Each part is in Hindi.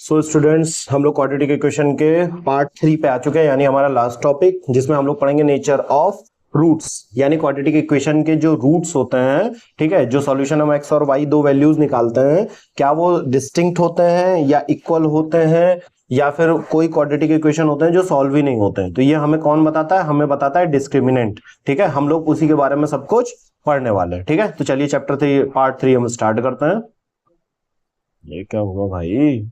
सो स्टूडेंट्स, हम लोग क्वाड्रेटिक इक्वेशन के पार्ट 3 पे आ चुके हैं, यानी हमारा लास्ट टॉपिक, जिसमें हम लोग पढ़ेंगे नेचर ऑफ रूट्स, यानी क्वाड्रेटिक इक्वेशन के जो रूट्स होते हैं, ठीक है, जो सॉल्यूशन हम एक्स और वाई दो वैल्यूज निकालते हैं, क्या वो डिस्टिंक्ट होते हैं या इक्वल होते हैं, या फिर कोई क्वाड्रेटिक इक्वेशन होते हैं जो सॉल्व ही नहीं होते हैं। तो ये हमें कौन बताता है? हमें बताता है डिस्क्रिमिनेंट। ठीक है, हम लोग उसी के बारे में सब कुछ पढ़ने वाले हैं। ठीक है, तो चलिए चैप्टर 3 पार्ट 3 हम स्टार्ट करते हैं। ये क्या हुआ भाई?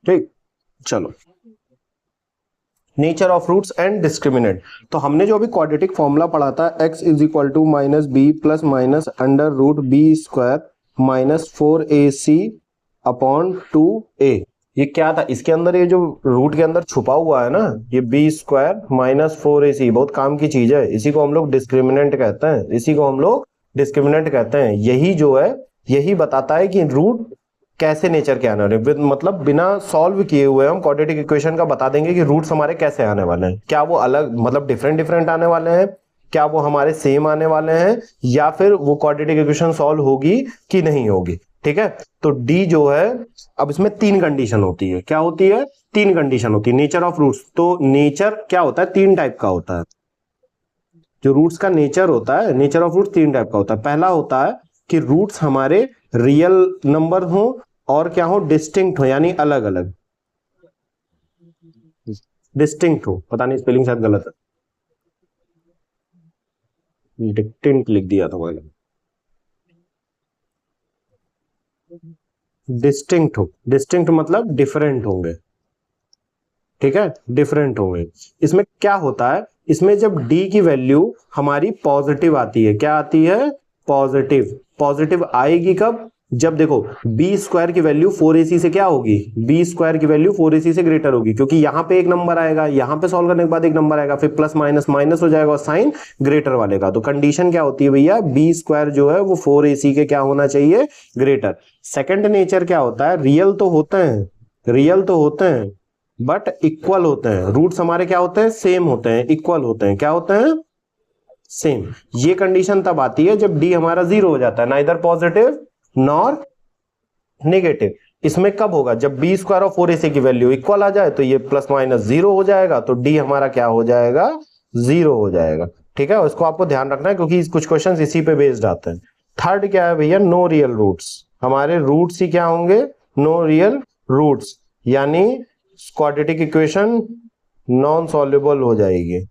ठीक, चलो। Nature of roots and discriminant. तो हमने जो अभी क्वाड्रेटिक फॉर्मूला पढ़ा था, x is equal to minus b plus minus under root b square minus 4ac upon 2a, ये क्या था? इसके अंदर ये जो रूट के अंदर छुपा हुआ है ना, ये बी स्क्वायर माइनस 4ac, बहुत काम की चीज है। इसी को हम लोग डिस्क्रिमिनेंट कहते हैं, इसी को हम लोग डिस्क्रिमिनेंट कहते हैं। यही जो है, यही बताता है कि रूट कैसे नेचर के आने वाले, मतलब बिना सॉल्व किए हुए हम क्वाड्रेटिक इक्वेशन का बता देंगे कि रूट्स हमारे कैसे आने वाले हैं। क्या वो अलग, मतलब डिफरेंट डिफरेंट आने वाले हैं, क्या वो हमारे सेम आने वाले हैं, या फिर वो क्वाड्रेटिक इक्वेशन सॉल्व होगी कि नहीं होगी। ठीक है, तो डी जो है, अब इसमें तीन कंडीशन होती है। क्या होती है? तीन कंडीशन होती है नेचर ऑफ रूट्स। तो नेचर क्या होता है? तीन टाइप का होता है। जो रूट्स का नेचर होता है, नेचर ऑफ रूट्स तीन टाइप का होता है। पहला होता है कि रूट्स हमारे रियल नंबर हो और क्या हो, डिस्टिंक्ट हो, यानी अलग अलग डिस्टिंक्ट हो। पता नहीं स्पेलिंग शायद गलत है, डिस्टिंक्ट लिख दिया था मैंने। डिस्टिंक्ट हो, डिस्टिंक्ट मतलब डिफरेंट होंगे। ठीक है, डिफरेंट होंगे। इसमें क्या होता है, इसमें जब डी की वैल्यू हमारी पॉजिटिव आती है, क्या आती है? पॉजिटिव। पॉजिटिव आएगी कब? जब देखो बी स्क्वायर की वैल्यू 4ac से क्या होगी, बी स्क्वायर की वैल्यू 4ac से ग्रेटर होगी, क्योंकि यहां पे एक नंबर आएगा, यहां पे सॉल्व करने के बाद एक नंबर आएगा, फिर प्लस माइनस माइनस हो जाएगा और साइन ग्रेटर वाले का। तो कंडीशन क्या होती है भैया? बी स्क्वायर जो है वो 4ac के क्या होना चाहिए? ग्रेटर। सेकंड नेचर क्या होता है? रियल तो होते हैं, रियल तो होते हैं, बट इक्वल होते हैं। रूट्स हमारे क्या होते हैं? सेम होते हैं, इक्वल होते हैं। क्या होते हैं? सेम। ये कंडीशन तब आती है जब डी हमारा जीरो हो जाता है, नाइदर पॉजिटिव नॉर नेगेटिव। इसमें कब होगा? जब बी स्क्वायर और 4ac की वैल्यू इक्वल आ जाए, तो ये प्लस माइनस जीरो हो जाएगा, तो डी हमारा क्या हो जाएगा? जीरो हो जाएगा। ठीक है, इसको आपको ध्यान रखना है, क्योंकि कुछ क्वेश्चन इसी पे बेस्ड आते हैं। थर्ड क्या है भैया? No real roots. हमारे रूट्स ही क्या होंगे? नो रियल रूट्स, यानी क्वाड्रेटिक इक्वेशन नॉन सॉल्युबल हो जाएगी,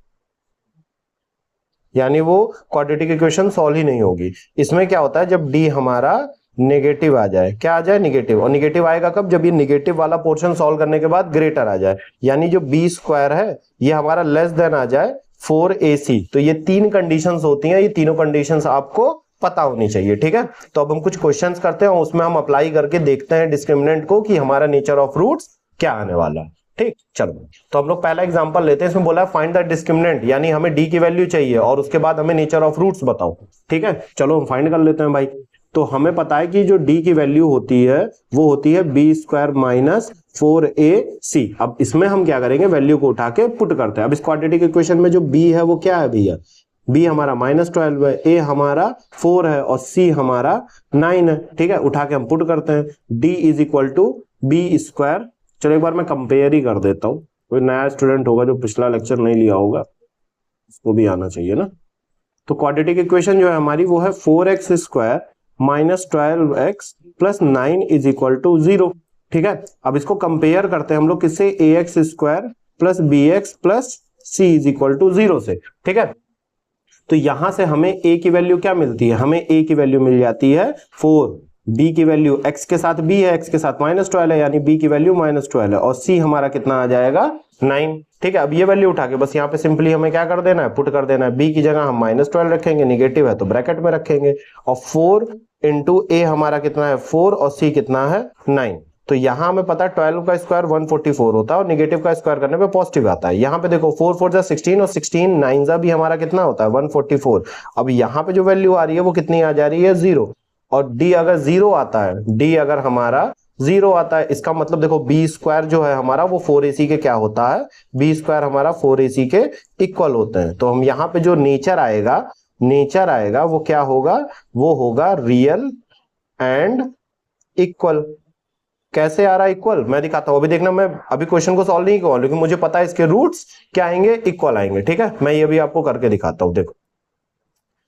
यानी वो क्वाड्रेटिक इक्वेशन सॉल्व ही नहीं होगी। इसमें क्या होता है? जब डी हमारा नेगेटिव आ जाए, क्या आ जाए? नेगेटिव। और नेगेटिव आएगा कब? जब ये नेगेटिव वाला पोर्शन सॉल्व करने के बाद ग्रेटर आ जाए, यानी जो बी स्क्वायर है ये हमारा लेस देन आ जाए 4ac। तो ये तीन कंडीशंस होती हैं, ये तीनों कंडीशंस आपको पता होनी चाहिए। ठीक है, तो अब हम कुछ क्वेश्चंस करते हैं, उसमें हम अप्लाई करके देखते हैं डिस्क्रिमिनेंट को कि हमारा नेचर ऑफ रूट्स क्या आने वाला है। ठीक, चलो तो हम लोग पहला एग्जांपल लेते हैं। इसमें बोला है फाइंड द डिस्क्रिमिनेंट, यानी हमें डी की वैल्यू चाहिए और उसके बाद हमें नेचर ऑफ रूट्स बताओ। ठीक है, चलो हम फाइंड कर लेते हैं भाई। तो हमें पता है कि जो डी की वैल्यू होती है वो होती है बी स्क्वायर माइनस 4ac। अब इसमें हम क्या करेंगे? वैल्यू को उठा के पुट करते हैं। अब इस क्वाड्रेटिक इक्वेशन में जो बी है वो क्या है भैया? बी हमारा -12 है, ए हमारा 4 है और सी हमारा 9 है। ठीक है, उठा के हम पुट करते हैं। D is equal to b square. चलो एक बार मैं कंपेयर ही कर देता हूं, कोई नया स्टूडेंट होगा जो पिछला लेक्चर नहीं लिया होगा, उसको भी आना चाहिए ना। तो क्वाड्रेटिक इक्वेशन जो है हमारी वो है 4x square minus 12x plus 9 is equal to 0। ठीक है, अब इसको कंपेयर करते हैं हम लोग किससे? ax square plus bx plus c is equal to 0 से। ठीक है, तो यहां से हमें a की वैल्यू क्या मिलती है? हमें a की वैल्यू मिल जाती है 4, b की वैल्यू x के साथ b है, x के साथ -12 है, यानी b की वैल्यू -12 है, और c हमारा कितना आ जाएगा? 9। ठीक है, अब ये वैल्यू उठा के बस यहाँ पे सिंपली हमें क्या कर देना है? पुट कर देना है। b की जगह हम -12 रखेंगे, नेगेटिव है तो ब्रैकेट में रखेंगे, और 4 इंटू a हमारा कितना है? 4, और c कितना है? 9। तो यहां हमें पता है 12 का स्क्वायर 144 होता है और नेगेटिव का स्क्वायर करने पे पॉजिटिव आता है। यहाँ पे देखो 4 4 जा 16 और 16 9 जा भी हमारा कितना होता है? 144। अब यहाँ पे जो वैल्यू आ रही है वो कितनी आ जा रही है? 0। और डी अगर 0 आता है, डी अगर हमारा 0 आता है, इसका मतलब देखो बी स्क्वायर जो है हमारा वो 4ac के क्या होता है? बी स्क्वायर हमारा 4ac के इक्वल होते हैं। तो हम यहाँ पे जो नेचर आएगा, नेचर आएगा वो क्या होगा? वो होगा रियल एंड इक्वल। कैसे आ रहा है इक्वल, मैं दिखाता हूं। अभी देखना, मैं अभी क्वेश्चन को सॉल्व नहीं किया लेकिन मुझे पता है इसके रूट्स क्या आएंगे, इक्वल आएंगे। ठीक है, मैं ये भी आपको करके दिखाता हूं। देखो,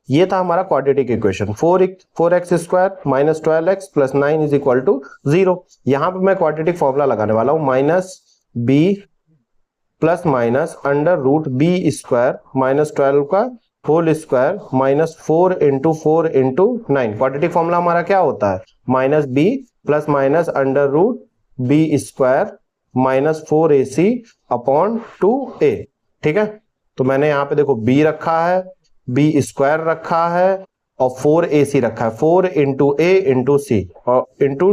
ये था हमारा quadratic equation, 4x square minus 12x plus 9 is equal to 0। यहां पे मैं क्वाड्रेटिक फॉर्मूला लगाने वाला हूं, minus b plus minus under root b square minus 12 का whole square minus 4 into quadratic formula हमारा क्या होता है, minus b plus minus under root b square minus 4ac upon 2a। ठीक है, तो मैंने यहाँ पे देखो b रखा है, बी स्क्वायर रखा है और 4ac रखा है, 4 इंटू ए इंटू सी और इंटू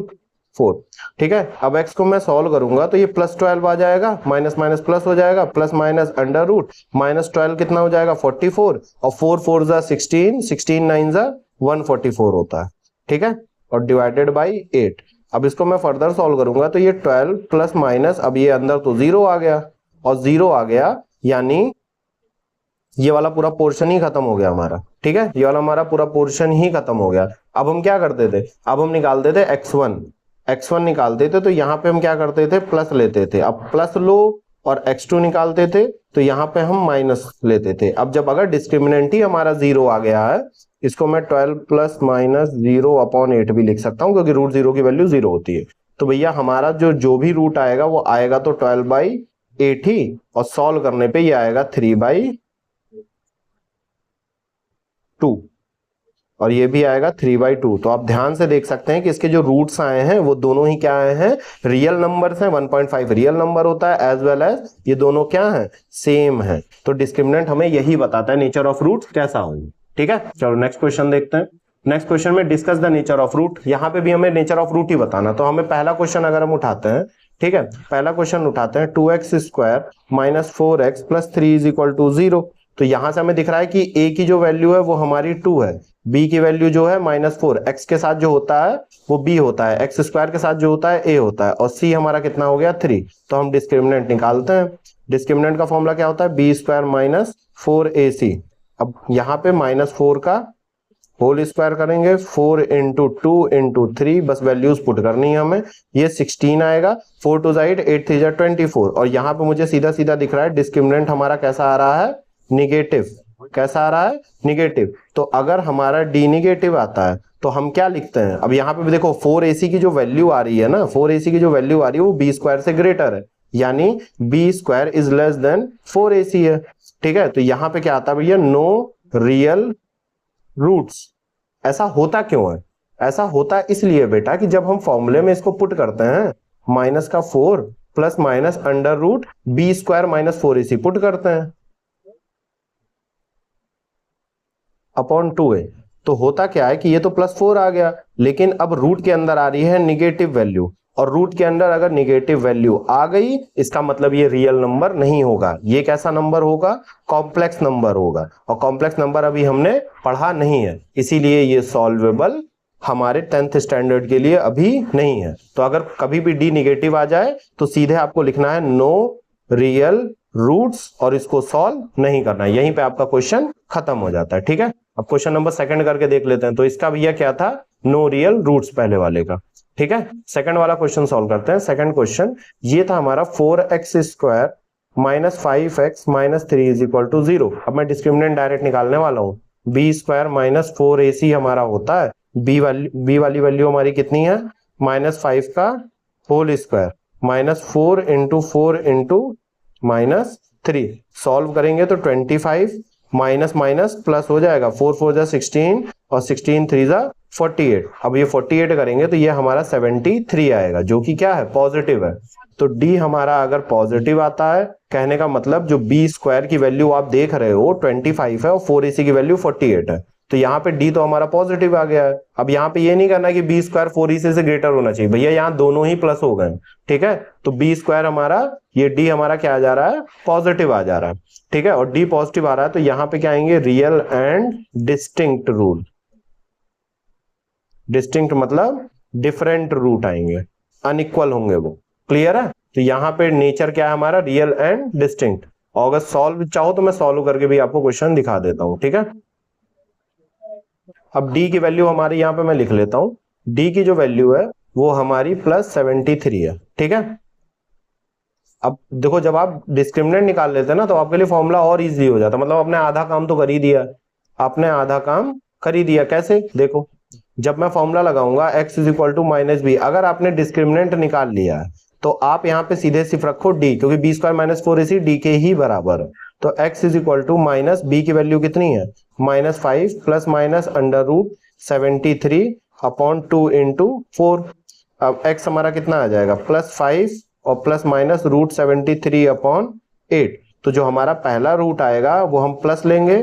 4। ठीक है, अब x को मैं सॉल्व करूंगा तो ये प्लस 12 आ जाएगा, माइनस माइनस प्लस हो जाएगा, plus minus under root minus 12 कितना हो जाएगा 44 और 4 4 जा 16, 16 9 जा 144 होता है। ठीक है, और डिवाइडेड बाई 8। अब इसको मैं फर्दर सॉल्व करूंगा तो ये 12 प्लस माइनस, अब ये अंदर तो 0 आ गया और 0 आ गया, यानी ये वाला पूरा पोर्शन ही खत्म हो गया हमारा। ठीक है, ये वाला हमारा पूरा पोर्शन ही खत्म हो गया। अब हम क्या करते थे, अब हम निकालते थे x1 निकालते थे, तो यहाँ पे हम क्या करते थे, प्लस लेते थे। अब प्लस लो और x2 निकालते थे तो यहाँ पे हम माइनस लेते थे। अब जब अगर डिस्क्रिमिनेंट ही हमारा 0 आ गया है, इसको मैं 12 प्लस माइनस 0 अपॉन 8 भी लिख सकता हूँ, क्योंकि रूट 0 की वैल्यू 0 होती है। तो भैया हमारा जो भी रूट आएगा वो आएगा तो 12/8 ही, और सॉल्व करने पे ये आएगा 3/2 और ये भी आएगा 3/2। तो आप ध्यान से देख सकते हैं कि इसके जो रूट्स आए हैं वो दोनों ही क्या आए हैं, रियल नंबर्स हैं। 1.5 रियल नंबर होता है, एज वेल एज ये दोनों क्या हैं, सेम है। तो डिस्क्रिमिनेंट हमें यही बताता है नेचर ऑफ रूट्स कैसा होंगे। ठीक है, चलो नेक्स्ट क्वेश्चन देखते हैं। नेक्स्ट क्वेश्चन में discuss the nature of root. यहाँ पे भी हमें नेचर ऑफ रूट ही बताना। तो हमें पहला क्वेश्चन अगर हम उठाते हैं, ठीक है, पहला क्वेश्चन उठाते हैं, 2x square minus 4x plus 3 is equal to 0। तो यहां से हमें दिख रहा है कि a की जो वैल्यू है वो हमारी 2 है, b की वैल्यू जो है -4, x के साथ जो होता है वो b होता है, x स्क्वायर के साथ जो होता है a होता है, और c हमारा कितना हो गया 3। तो हम डिस्क्रिमिनेंट निकालते हैं। डिस्क्रिमिनेंट का फॉर्मूला क्या होता है, b स्क्वायर माइनस 4ac। अब यहाँ पे -4 का होल स्क्वायर करेंगे, 4 इंटू 2 इंटू 3, बस वैल्यूज पुट करनी है हमें। ये 16 आएगा, 4 2 8, 8 3 24। और यहाँ पे मुझे सीधा सीधा दिख रहा है डिस्क्रिमिनेंट हमारा कैसा आ रहा है, निगेटिव। कैसा आ रहा है, निगेटिव। तो अगर हमारा डी निगेटिव आता है तो हम क्या लिखते हैं, अब यहाँ पे भी देखो 4ac की जो वैल्यू आ रही है ना, 4ac की जो वैल्यू आ रही है वो b स्क्वायर से ग्रेटर है, यानी b square is less than 4ac है। ठीक है, तो यहाँ पे क्या आता है भैया, नो रियल रूट्स। ऐसा होता क्यों है, ऐसा होता है इसलिए बेटा कि जब हम फॉर्मूले में इसको पुट करते हैं, माइनस का 4 plus minus under root b square minus 4ac put करते हैं अपॉन 2a, तो होता क्या है कि ये तो +4 आ गया, लेकिन अब रूट के अंदर आ रही है निगेटिव वैल्यू, और रूट के अंदर अगर निगेटिव वैल्यू आ गई इसका मतलब ये रियल नंबर नहीं होगा। ये कैसा नंबर होगा, कॉम्प्लेक्स नंबर होगा, और कॉम्प्लेक्स नंबर अभी हमने पढ़ा नहीं है, इसीलिए ये सॉल्वेबल हमारे 10th स्टैंडर्ड के लिए अभी नहीं है। तो अगर कभी भी डी निगेटिव आ जाए तो सीधे आपको लिखना है नो रियल रूट्स, और इसको सॉल्व नहीं करना है, यहीं पे आपका क्वेश्चन खत्म हो जाता है। ठीक है, अब क्वेश्चन नंबर सेकंड करके देख लेते हैं। तो इसका भैया क्या था, नो रियल रूट्स पहले वाले का। ठीक है, सेकंड वाला क्वेश्चन सॉल्व करते हैं। सेकंड क्वेश्चन ये था हमारा, 4x square minus 5x minus 3 is equal to 0। अब मैं डिस्क्रिमिनेंट डायरेक्ट निकालने वाला हूँ, b स्क्वायर माइनस 4ac हमारा होता है, b वाली वैल्यू हमारी कितनी है, -5 का whole square minus 4 into minus 3। Solve करेंगे तो 25 माइनस माइनस प्लस हो जाएगा, 4 4 जा 16 और 16 3 जा 48। अब ये 48 करेंगे तो ये हमारा 73 आएगा, जो कि क्या है, पॉजिटिव है। तो डी हमारा अगर पॉजिटिव आता है, कहने का मतलब जो बी स्क्वायर की वैल्यू आप देख रहे हो 25 है और 4ac की वैल्यू 48 है, तो यहाँ पे डी तो हमारा पॉजिटिव आ गया है। अब यहाँ पे ये नहीं करना कि बी स्क्वायर 4ac से ग्रेटर होना चाहिए, भैया यहाँ दोनों ही प्लस हो गए। ठीक है, तो बी स्क्वायर हमारा, ये डी हमारा क्या आ जा रहा है, पॉजिटिव आ जा रहा है। ठीक है, और डी पॉजिटिव आ रहा है तो यहाँ पे क्या आएंगे, real and distinct rule. Distinct मतलब डिफरेंट रूट आएंगे, अनइक्वल होंगे वो। क्लियर है, तो यहाँ पे नेचर क्या है हमारा, रियल एंड डिस्टिंक्ट। और अगर सॉल्व चाहो तो मैं सॉल्व करके भी आपको क्वेश्चन दिखा देता हूं। ठीक है, अब d की वैल्यू हमारी यहाँ पे मैं लिख लेता हूं, d की जो वैल्यू है वो हमारी +73 है। ठीक है, अब देखो जब आप डिस्क्रिमिनेंट निकाल लेते हैं ना तो आपके लिए फॉर्मूला और इजी हो जाता है, मतलब आपने आधा काम तो कर ही दिया, आपने आधा काम कर ही दिया। कैसे, देखो जब मैं फॉर्मूला लगाऊंगा x is equal to minus b, अगर आपने डिस्क्रिमिनेंट निकाल लिया है तो आप यहाँ पे सीधे सिर्फ रखो d, क्योंकि बी स्क्वायर माइनस फोर इसी d के ही बराबर है। तो x is equal to minus b की वैल्यू कितनी है, -5 plus minus under root 73 upon 2 into 4। अब x हमारा कितना आ जाएगा, +5 और प्लस माइनस रूट 73 अपॉन 8। तो जो हमारा पहला रूट आएगा वो हम प्लस लेंगे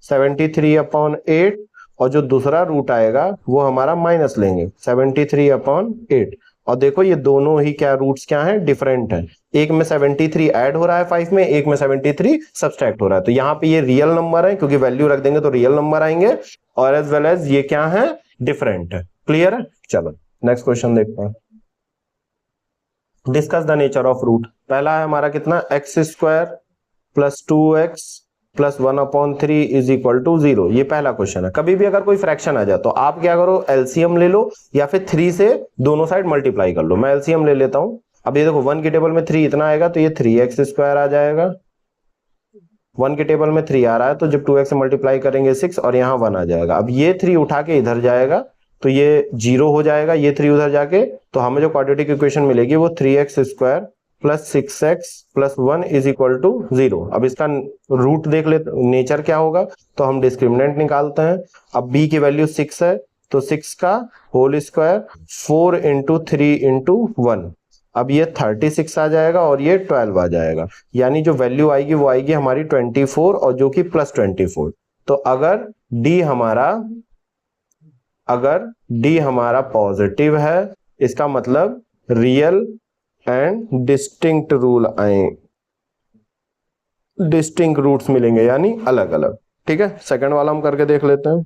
73 अपॉन 8, और जो दूसरा रूट आएगा वो हमारा माइनस लेंगे 73 अपॉन 8। और देखो ये दोनों ही क्या रूट्स क्या हैं, डिफरेंट है। एक में 73 ऐड हो रहा है 5 में, एक में 73 सब्सट्रैक्ट हो रहा है। तो यहाँ पे ये रियल नंबर है, क्योंकि वैल्यू रख देंगे तो रियल नंबर आएंगे, और एज वेल एज ये क्या है, डिफरेंट है। क्लियर है, चलो नेक्स्ट क्वेश्चन देखते हैं। Discuss the nature of root. पहला है हमारा कितना, x square plus 2x plus 1/3 is equal to 0। ये पहला क्वेश्चन है। कभी भी अगर कोई फ्रैक्शन आ जाए तो आप क्या करो, एलसीएम ले लो या फिर 3 से दोनों साइड मल्टीप्लाई कर लो। मैं एलसीएम ले लेता हूं। अब ये देखो 1 की टेबल में 3 इतना आएगा तो ये 3x स्क्वायर आ जाएगा। 1 की टेबल में 3 आ रहा है तो जब 2x से मल्टीप्लाई करेंगे 6 और यहाँ 1 आ जाएगा। अब ये 3 उठा के इधर जाएगा तो ये 0 हो जाएगा, ये 3 उधर जाके, तो हमें जो क्वाड्रेटिक इक्वेशन मिलेगी वो 3x square plus 6x plus 1 is equal to 0। अब इसका रूट देख लेते, नेचर क्या होगा, तो हम डिस्क्रिमिनेंट निकालते हैं। अब b की वैल्यू 6 है तो 6 का होल स्क्वायर 4 इंटू 3 इंटू 1। अब ये 36 आ जाएगा और ये 12 आ जाएगा, यानी जो वैल्यू आएगी वो आएगी हमारी 24 और जो कि +24। तो अगर d हमारा पॉजिटिव है, इसका मतलब रियल एंड डिस्टिंक्ट रूल आए, डिस्टिंक्ट रूट्स मिलेंगे यानी अलग अलग। ठीक है, सेकंड वाला हम करके देख लेते हैं।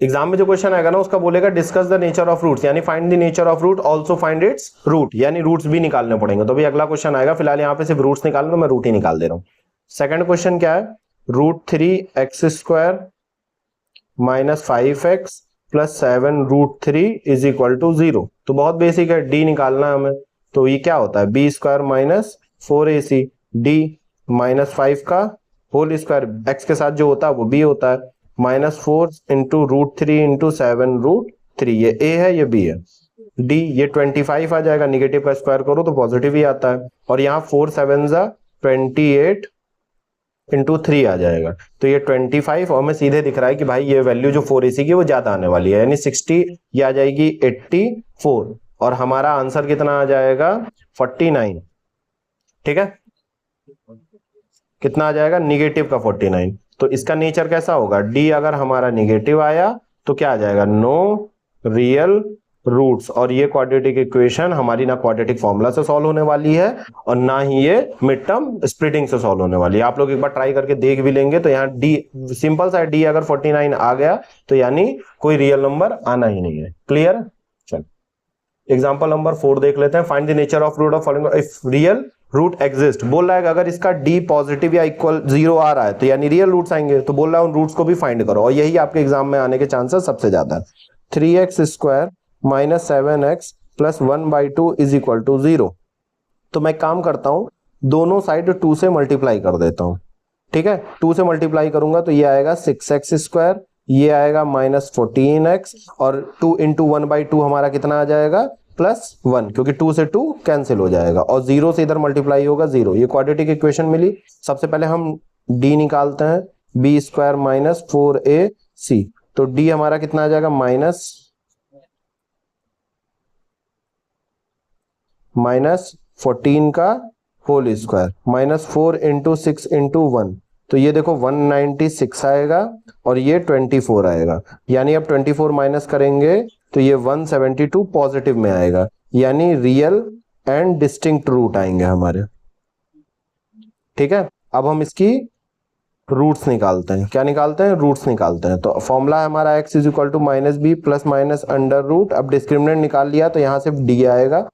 एग्जाम में जो क्वेश्चन आएगा ना उसका बोलेगा discuss the nature of roots, यानी find the nature of root, also find its root, यानी रूट्स भी निकालने पड़ेंगे। तो भी अगला क्वेश्चन आएगा, फिलहाल यहाँ पे सिर्फ रूट्स निकालना, तो मैं रूट ही निकाल दे रहा हूं। सेकंड क्वेश्चन क्या है, √3x square minus 5x plus 7√3 is equal to 0। तो बहुत बेसिक है, डी निकालना है हमें। तो ये क्या होता है, b square minus 4ac, D minus 5 का होल स्क्वायर, एक्स के साथ जो होता है वो बी होता है, -4 इंटू √3 इंटू 7√3। ये ए है ये बी है। डी ये 25 आ जाएगा, निगेटिव का स्क्वायर करो तो पॉजिटिव ही आता है, और यहाँ 4 7 28 इंटू 3 आ जाएगा। तो ये 25 और हमें सीधे दिख रहा है कि भाई ये वैल्यू जो 4ac की वो ज्यादा आने वाली है, यानी 60, ये आ जाएगी 84, और हमारा आंसर कितना आ जाएगा 49। ठीक है, कितना आ जाएगा, निगेटिव का 49। तो इसका नेचर कैसा होगा, डी अगर हमारा निगेटिव आया तो क्या आ जाएगा, नो रियल रूट्स। और ये क्वाड्रेटिक इक्वेशन हमारी ना क्वाड्रेटिक फॉर्मूला से सॉल्व होने वाली है और ना ही ये मिड टर्म स्प्लिटिंग से सॉल्व होने वाली है। आप लोग एक बार ट्राई करके देख भी लेंगे तो यहाँ डी सिंपल सा, डी अगर 49 आ गया तो यानी कोई रियल नंबर आना ही नहीं है। क्लियर, चल एग्जांपल नंबर 4 देख लेते हैं। Find the nature of root of following if real root exist. बोल रहा है अगर इसका डी पॉजिटिव या इक्वल 0 आ रहा है तो यानी रियल रूट्स आएंगे, तो बोल रहा है उन रूट्स को भी फाइंड करो, और यही आपके एग्जाम में आने के चांसेस सबसे ज्यादा है। 3x square minus 7x plus 1/2 is equal to 0। तो मैं काम करता हूं, दोनों साइड 2 से मल्टीप्लाई कर देता हूं। ठीक है, 2 से मल्टीप्लाई करूंगा तो ये आएगा 6x स्क्वायर, ये आएगा -14x, और 2 इंटू 1/2 हमारा कितना आ जाएगा, +1, क्योंकि 2 से 2 कैंसिल हो जाएगा, और 0 से इधर मल्टीप्लाई होगा 0। ये क्वाड्रेटिक इक्वेशन मिली। सबसे पहले हम d निकालते हैं, b स्क्वायर माइनस 4ac। तो d हमारा कितना आ जाएगा, -14 का होल स्क्वायर, -4 इंटू 6 इंटू 1। तो ये देखो 196 आएगा और ये 24 आएगा, यानी अब 24 माइनस करेंगे तो ये 172 पॉजिटिव में आएगा, यानी रियल एंड डिस्टिंक्ट रूट आएंगे हमारे। ठीक है, अब हम इसकी रूट्स निकालते हैं। क्या निकालते हैं, रूट्स निकालते हैं। तो फॉर्मूला है हमारा x is equal to -b plus minus under root. अब डिस्क्रिमिनेंट निकाल लिया तो यहाँ सिर्फ d आएगा।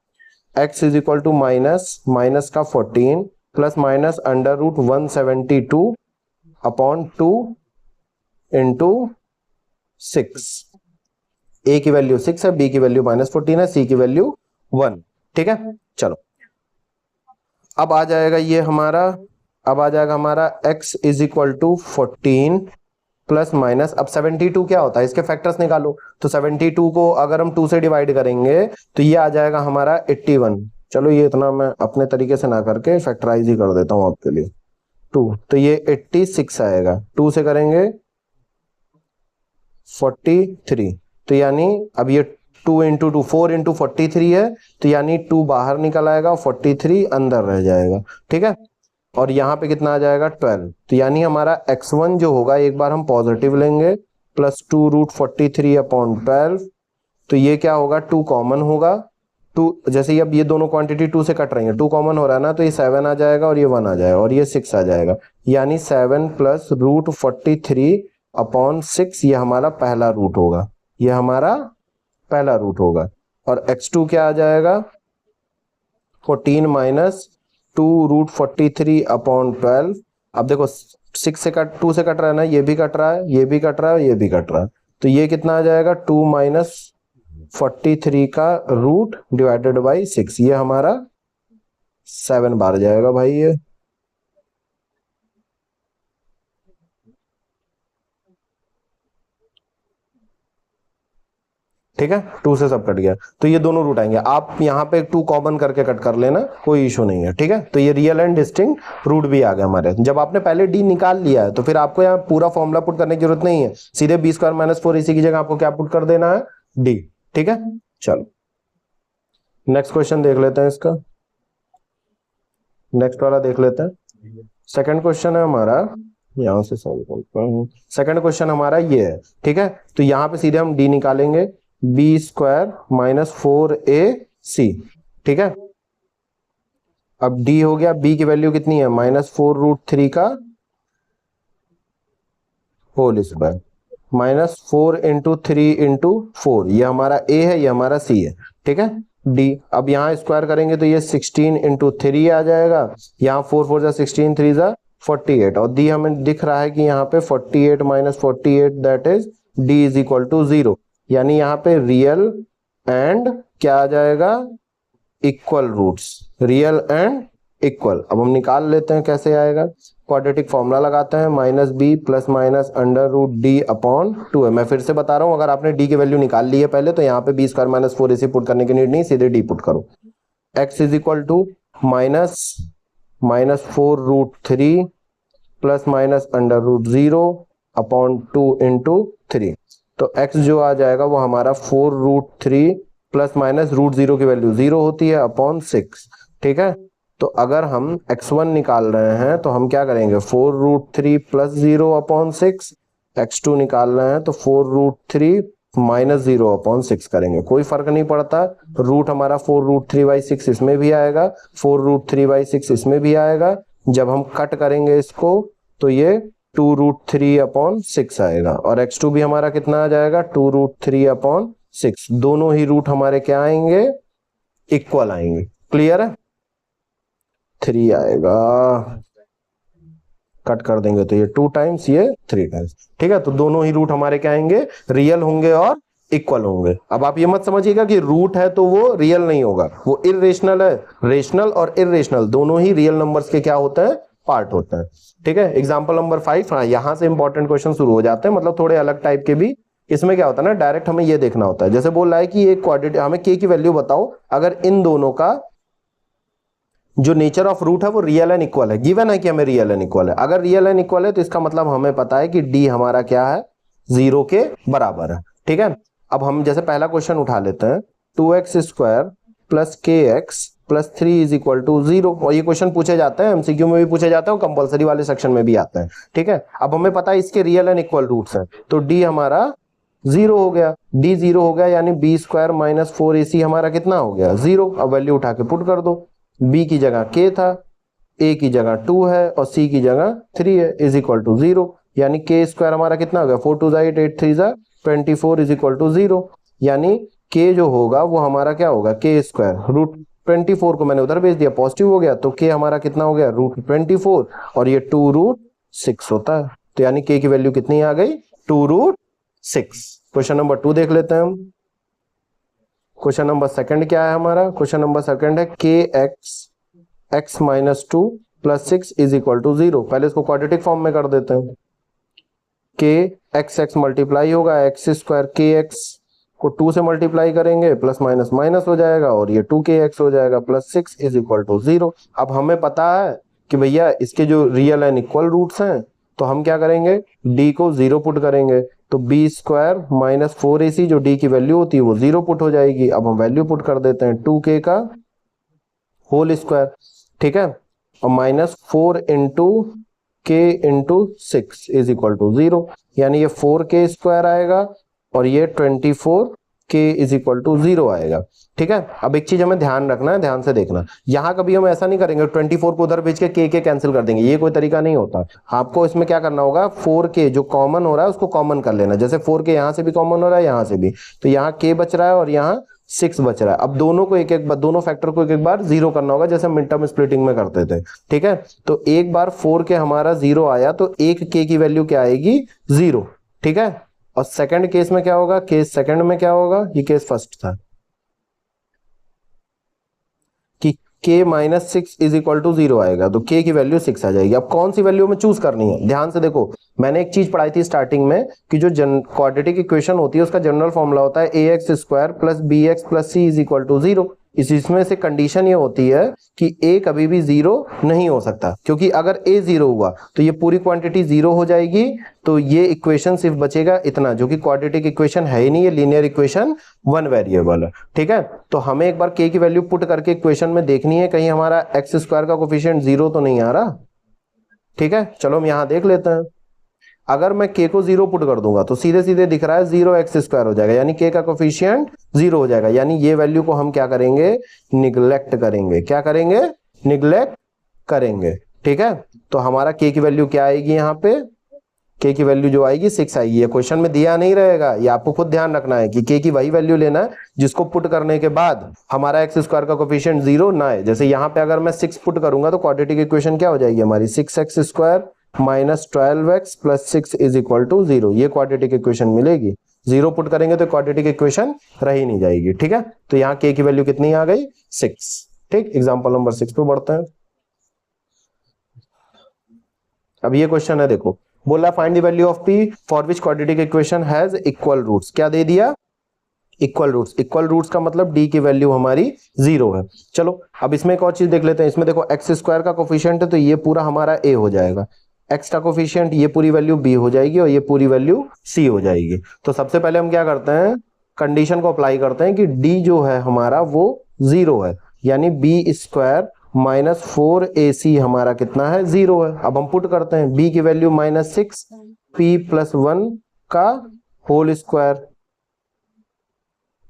x is equal to minus का 14 plus minus under root 172 upon 2 into 6। A की वैल्यू 6 है, बी की वैल्यू -14 है, सी की वैल्यू 1। ठीक है, चलो अब आ जाएगा ये हमारा, अब आ जाएगा हमारा x is equal to 14 plus minus, अब 72 क्या होता है, इसके फैक्टर्स निकालो। तो 72 को अगर हम 2 से डिवाइड करेंगे तो ये आ जाएगा हमारा 81। चलो ये इतना मैं अपने तरीके से ना करके फैक्टराइज ही कर देता हूं आपके लिए। 2 तो ये 86 आएगा, 2 से करेंगे 43, तो यानी अब ये 2 इंटू 2 4 इंटू 43 है, तो यानी 2 बाहर निकल आएगा, 43 अंदर रह जाएगा। ठीक है, और यहाँ पे कितना आ जाएगा 12, तो यानी हमारा x1 जो होगा, एक बार हम पॉजिटिव लेंगे, प्लस 2√43/12, तो ये क्या होगा 2 कॉमन होगा, 2 जैसे ही अब ये दोनों क्वांटिटी 2 से कट रही है, 2 कॉमन हो रहा है ना, तो ये 7 आ जाएगा और ये 1 आ जाएगा और ये 6 आ जाएगा, यानी 7 प्लस √43/6 ये हमारा पहला रूट होगा, ये हमारा पहला रूट होगा। और x2 क्या आ जाएगा 14 माइनस 2√43/12। अब देखो 6 से कट 2 से कट रहा है ना, ये भी कट रहा है, ये भी कट रहा है, ये भी कट रहा है, तो ये कितना आ जाएगा 2 माइनस 43 का रूट डिवाइडेड बाई 6, ये हमारा 7 बार जाएगा भाई ये। ठीक है, 2 से सब कट गया, तो ये दोनों रूट आएंगे। आप यहाँ पे 2 कॉमन करके कट कर लेना, कोई इशू नहीं है। ठीक है, तो ये रियल एंड डिस्टिंक्ट रूट भी आ गया हमारे। जब आपने पहले डी निकाल लिया है तो फिर आपको यहाँ पूरा फॉर्मूला पुट करने की जरूरत नहीं है, सीधे b² - 4 इसी की जगह आपको क्या पुट कर देना है, डी। ठीक है, चलो नेक्स्ट क्वेश्चन देख लेते हैं, इसका नेक्स्ट वाला देख लेते हैं। सेकंड क्वेश्चन है हमारा, यहां से सेकंड क्वेश्चन हमारा ये है। ठीक है, तो यहाँ पे सीधे हम डी निकालेंगे, b² - 4ac। ठीक है, अब d हो गया, b की वैल्यू कितनी है -4√3 का होल स्क्वायर, -4 इंटू 3 इंटू 4, ये हमारा a है, ये हमारा c है। ठीक है, d अब यहाँ स्क्वायर करेंगे तो ये 16 इंटू 3 आ जाएगा, यहाँ 4 4 जा 16 3 जा 48, और d हमें दिख रहा है कि यहाँ पे 48 - 48 that is d is equal to 0, यानी यहाँ पे रियल एंड क्या आ जाएगा, equal roots, real and equal. अब हम निकाल लेते हैं कैसे आएगा, क्वाड्रेटिक फॉर्मूला लगाते हैं, -b प्लस माइनस √d/2 है। मैं फिर से बता रहा हूं, अगर आपने d की वैल्यू निकाल ली है पहले, तो यहाँ पे b² - 4ac पुट करने की नीड नहीं, सीधे d पुट करो। x is equal to -4√3 plus minus √0/2 into 3, तो x जो आ जाएगा वो हमारा 4√3 प्लस माइनस √0 की वैल्यू 0 होती है अपॉन 6। ठीक है, तो अगर हम x1 निकाल रहे हैं तो हम क्या करेंगे, 4√3 प्लस 0/6, x2 निकाल रहे हैं तो 4√3 माइनस 0/6 करेंगे, कोई फर्क नहीं पड़ता। रूट हमारा 4√3/6 इसमें भी आएगा, 4√3/6 इसमें भी आएगा। जब हम कट करेंगे इसको तो ये 2√3/6 आएगा, और x2 भी हमारा कितना आ जाएगा 2√3/6। दोनों ही रूट हमारे क्या आएंगे, इक्वल आएंगे। क्लियर है, 3 आएगा, कट कर देंगे तो ये 2 टाइम्स, ये 3 टाइम्स। ठीक है, तो दोनों ही रूट हमारे क्या आएंगे, रियल होंगे और इक्वल होंगे। अब आप ये मत समझिएगा कि रूट है तो वो रियल नहीं होगा, वो इररेशनल है। रेशनल और इररेशनल दोनों ही रियल नंबर्स के क्या होते हैं, पार्ट होते हैं। ठीक है, एग्जाम्पल नंबर 5, हाँ यहां से इंपॉर्टेंट क्वेश्चन शुरू हो जाते हैं, मतलब थोड़े अलग टाइप के भी। इसमें क्या होता है ना, डायरेक्ट हमें ये देखना होता है, जैसे बोल रहा है कि एक क्वाड्रेटिक, हमें k की वैल्यू बताओ अगर इन दोनों का जो नेचर ऑफ रूट है वो रियल एंड इक्वल है। गिवन है कि हमें रियल एंड इक्वल है, अगर रियल एंड इक्वल है तो इसका मतलब हमें पता है कि d हमारा क्या है, 0 के बराबर है। ठीक है, अब हम जैसे पहला क्वेश्चन उठा लेते हैं, 2x² plus kx plus 3 is equal to 0, और ये क्वेश्चन पूछे जाते हैं, एमसीक्यू में भी पूछे जाते हैं, कंपलसरी वाले सेक्शन में भी आते हैं। ठीक है, अब हमें पता है इसके रियल एंड इक्वल रूट्स हैं, तो d हमारा 0 हो गया, d 0 हो गया, यानी b² - 4ac हमारा कितना हो गया, 0। अब वैल्यू उठा के पुट कर दो, b की जगह k था, a की जगह 2 है और c की जगह 3 है, इज इक्वल टू 0, यानी k² हमारा कितना हो गया, 4 2 8 8 3 24 इज इक्वल टू 0, यानी k जो होगा वो हमारा क्या होगा, k²। √24 को मैंने उधर भेज दिया, पॉजिटिव हो गया, तो k हमारा कितना हो गया, √24, और ये 2√6 होता है, तो यानी k की वैल्यू कितनी आ गई, 2√6। क्वेश्चन नंबर 2 देख लेते हैं हम। क्वेश्चन नंबर सेकंड क्या है हमारा? क्वेश्चन नंबर सेकंड है के x minus two plus 6 is equal to 0। पहले इसको क्वाड्रेटिक फॉर्म में कर देते हैं। के एक्स मल्टीप्लाई होगा एक्स स्क्वायर के एक्स को 2 से मल्टीप्लाई करेंगे, प्लस माइनस माइनस हो जाएगा और ये 2kx हो जाएगा, प्लस 6 इज इक्वल टू 0। अब हमें पता है कि भैया इसके जो रियल एंड इक्वल रूट्स हैं, तो हम क्या करेंगे, d को 0 पुट करेंगे, तो बी स्क्वायर माइनस 4ac जो d की वैल्यू होती है वो 0 पुट हो जाएगी। अब हम वैल्यू पुट कर देते हैं 2k का होल स्क्वायर, ठीक है, और minus 4 into k into 6 is equal to 0, यानी ये 4k स्क्वायर आएगा और ये 24k इज इक्वल टू 0 आएगा। ठीक है, अब एक चीज हमें ध्यान रखना है, ध्यान से देखना, यहां कभी हम ऐसा नहीं करेंगे 24 को उधर भेज के k कैंसिल कर देंगे, ये कोई तरीका नहीं होता। आपको इसमें क्या करना होगा, 4k जो कॉमन हो रहा है उसको कॉमन कर लेना, जैसे 4k यहां से भी कॉमन हो रहा है यहां से भी, तो यहाँ k बच रहा है और यहाँ 6 बच रहा है। अब दोनों को एक एक बार, दोनों फैक्टर को एक एक बार 0 करना होगा, जैसे मिड टर्म स्प्लिटिंग में करते थे। ठीक है, तो एक बार 4k हमारा 0 आया तो एक k की वैल्यू क्या आएगी, 0। ठीक है, और सेकंड केस में क्या होगा, केस सेकंड में क्या होगा, ये केस फर्स्ट था कि k minus 6 is equal to 0 आएगा, तो k की वैल्यू 6 आ जाएगी। अब कौन सी वैल्यू में चूज करनी है, ध्यान से देखो, मैंने एक चीज पढ़ाई थी स्टार्टिंग में कि जो क्वाड्रेटिक इक्वेशन होती है उसका जनरल फॉर्मूला होता है ax square plus bx plus c is equal to 0। इसमें से कंडीशन ये होती है कि a कभी भी 0 नहीं हो सकता, क्योंकि अगर a 0 हुआ तो ये पूरी क्वांटिटी 0 हो जाएगी, तो ये इक्वेशन सिर्फ बचेगा इतना, जो कि क्वाड्रेटिक इक्वेशन है ही नहीं, ये लीनियर इक्वेशन वन वेरिएबल है। ठीक है, तो हमें एक बार k की वैल्यू पुट करके इक्वेशन में देखनी है कहीं हमारा एक्स स्क्वायर का कोफिशिएंट 0 तो नहीं आ रहा। ठीक है, चलो हम यहां देख लेते हैं। अगर मैं k को 0 पुट कर दूंगा तो सीधे सीधे दिख रहा है 0x स्क्वायर हो जाएगा, यानी k का कोफिशिएंट 0 हो जाएगा, यानी ये वैल्यू को हम क्या करेंगे, निगलेक्ट करेंगे। क्या करेंगे, निगलेक्ट करेंगे। ठीक है, तो हमारा k की वैल्यू क्या आएगी, यहाँ पे k की वैल्यू जो आएगी 6 आएगी। ये क्वेश्चन में दिया नहीं रहेगा, ये आपको खुद ध्यान रखना है कि k की वही वैल्यू लेना है जिसको पुट करने के बाद हमारा एक्स स्क्वायर का कोफिशिएंट 0 ना आए। जैसे यहाँ पे अगर मैं 6 पुट करूंगा तो क्वाड्रेटिक इक्वेशन क्या हो जाएगी हमारी, 6x square minus 12x plus 6 is equal to 0, ये क्वाड्रेटिक इक्वेशन मिलेगी। 0 पुट करेंगे तो क्वाड्रेटिक इक्वेशन रह ही नहीं जाएगी। ठीक है, तो यहाँ k की वैल्यू कितनी आ गई, 6। ठीक, एग्जांपल नंबर 6 पे बढ़ते हैं। अब ये क्वेश्चन है, देखो, बोला find the value of p for which quadratic equation has equal roots. क्या दे दिया, इक्वल रूट्स। इक्वल रूट्स का मतलब d की वैल्यू हमारी 0 है। चलो अब इसमें एक और चीज देख लेते हैं, इसमें देखो एक्स स्क्वायर का कोफिशिएंट है तो ये पूरा हमारा a हो जाएगा, x का कोफिशिएंट ये पूरी वैल्यू b हो जाएगी और ये पूरी वैल्यू c हो जाएगी। तो सबसे पहले हम क्या करते हैं, कंडीशन को अप्लाई करते हैं कि d जो है हमारा वो 0 है, यानी b स्क्वायर माइनस 4ac हमारा कितना है, 0 है। अब हम पुट करते हैं, b की वैल्यू माइनस 6 p प्लस 1 का whole square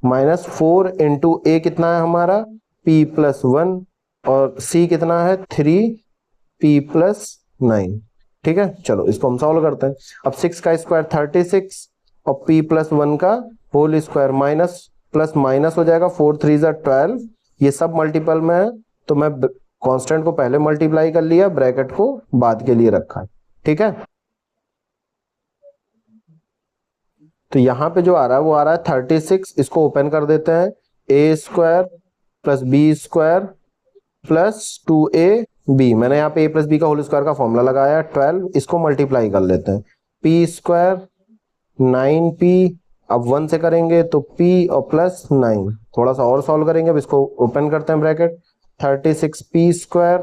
minus 4 into a कितना है हमारा, p प्लस 1 और c कितना है 3p प्लस 9। ठीक है, चलो इसको हम सॉल्व करते हैं। अब 6 का स्क्वायर 36 और p प्लस 1 का whole square minus plus minus हो जाएगा, 4 3 12, ये सब मल्टीपल में है तो मैं कांस्टेंट को पहले मल्टीप्लाई कर लिया, ब्रैकेट को बाद के लिए रखा। ठीक है, तो यहां पे जो आ रहा है वो आ रहा है 36, इसको ओपन कर देते हैं, a square plus b square plus 2ab, मैंने यहाँ पे a प्लस बी का होल स्क्वायर का फॉर्मूला लगाया 12, इसको मल्टीप्लाई कर लेते हैं, p स्क्वायर 9p, अब 1 से करेंगे तो p और प्लस 9, थोड़ा सा और सॉल्व करेंगे, अब इसको ओपन करते हैं bracket, 36p square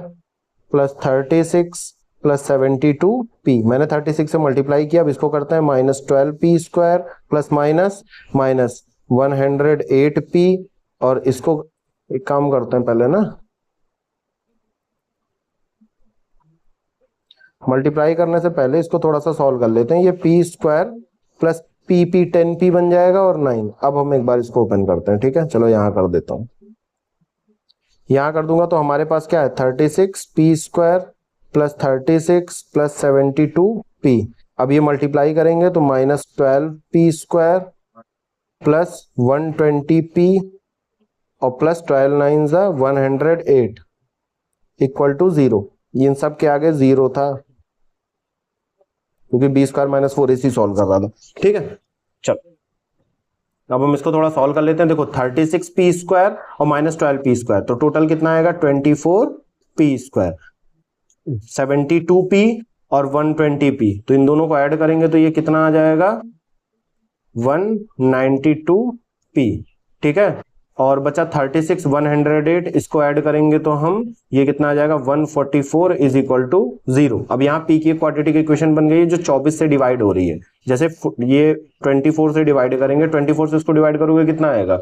plus 36 plus 72p, मैंने 36 से मल्टीप्लाई किया, अब इसको करते हैं minus 12p square plus minus minus 108p, और इसको एक काम करते हैं पहले ना, मल्टीप्लाई करने से पहले इसको थोड़ा सा सॉल्व कर लेते हैं, ये p square plus p 10p बन जाएगा और 9। अब हम एक बार इसको ओपन करते हैं। ठीक है, चलो यहां कर देता हूं, यहां कर दूंगा तो हमारे पास क्या है 36p square plus 36 plus 72p, अब ये मल्टीप्लाई करेंगे तो minus 12p square plus 120p और प्लस 12 9 108 इक्वल टू 0, इन सब के आगे 0 था क्योंकि b square minus 4ac solve कर रहा था। ठीक है, चलो अब हम इसको थोड़ा सॉल्व कर लेते हैं। देखो 36p² और -12p², तो टोटल कितना आएगा 24p², 72p और 120p, तो इन दोनों को ऐड करेंगे तो ये कितना आ जाएगा 192p। ठीक है, और बचा 36 108, इसको ऐड करेंगे तो हम ये कितना आ जाएगा 144 इज इक्वल टू 0। अब यहाँ p की क्वाड्रेटिक इक्वेशन बन गई है जो 24 से डिवाइड हो रही है। जैसे ये 24 से डिवाइड करेंगे, 24 से इसको डिवाइड करोगे कितना आएगा,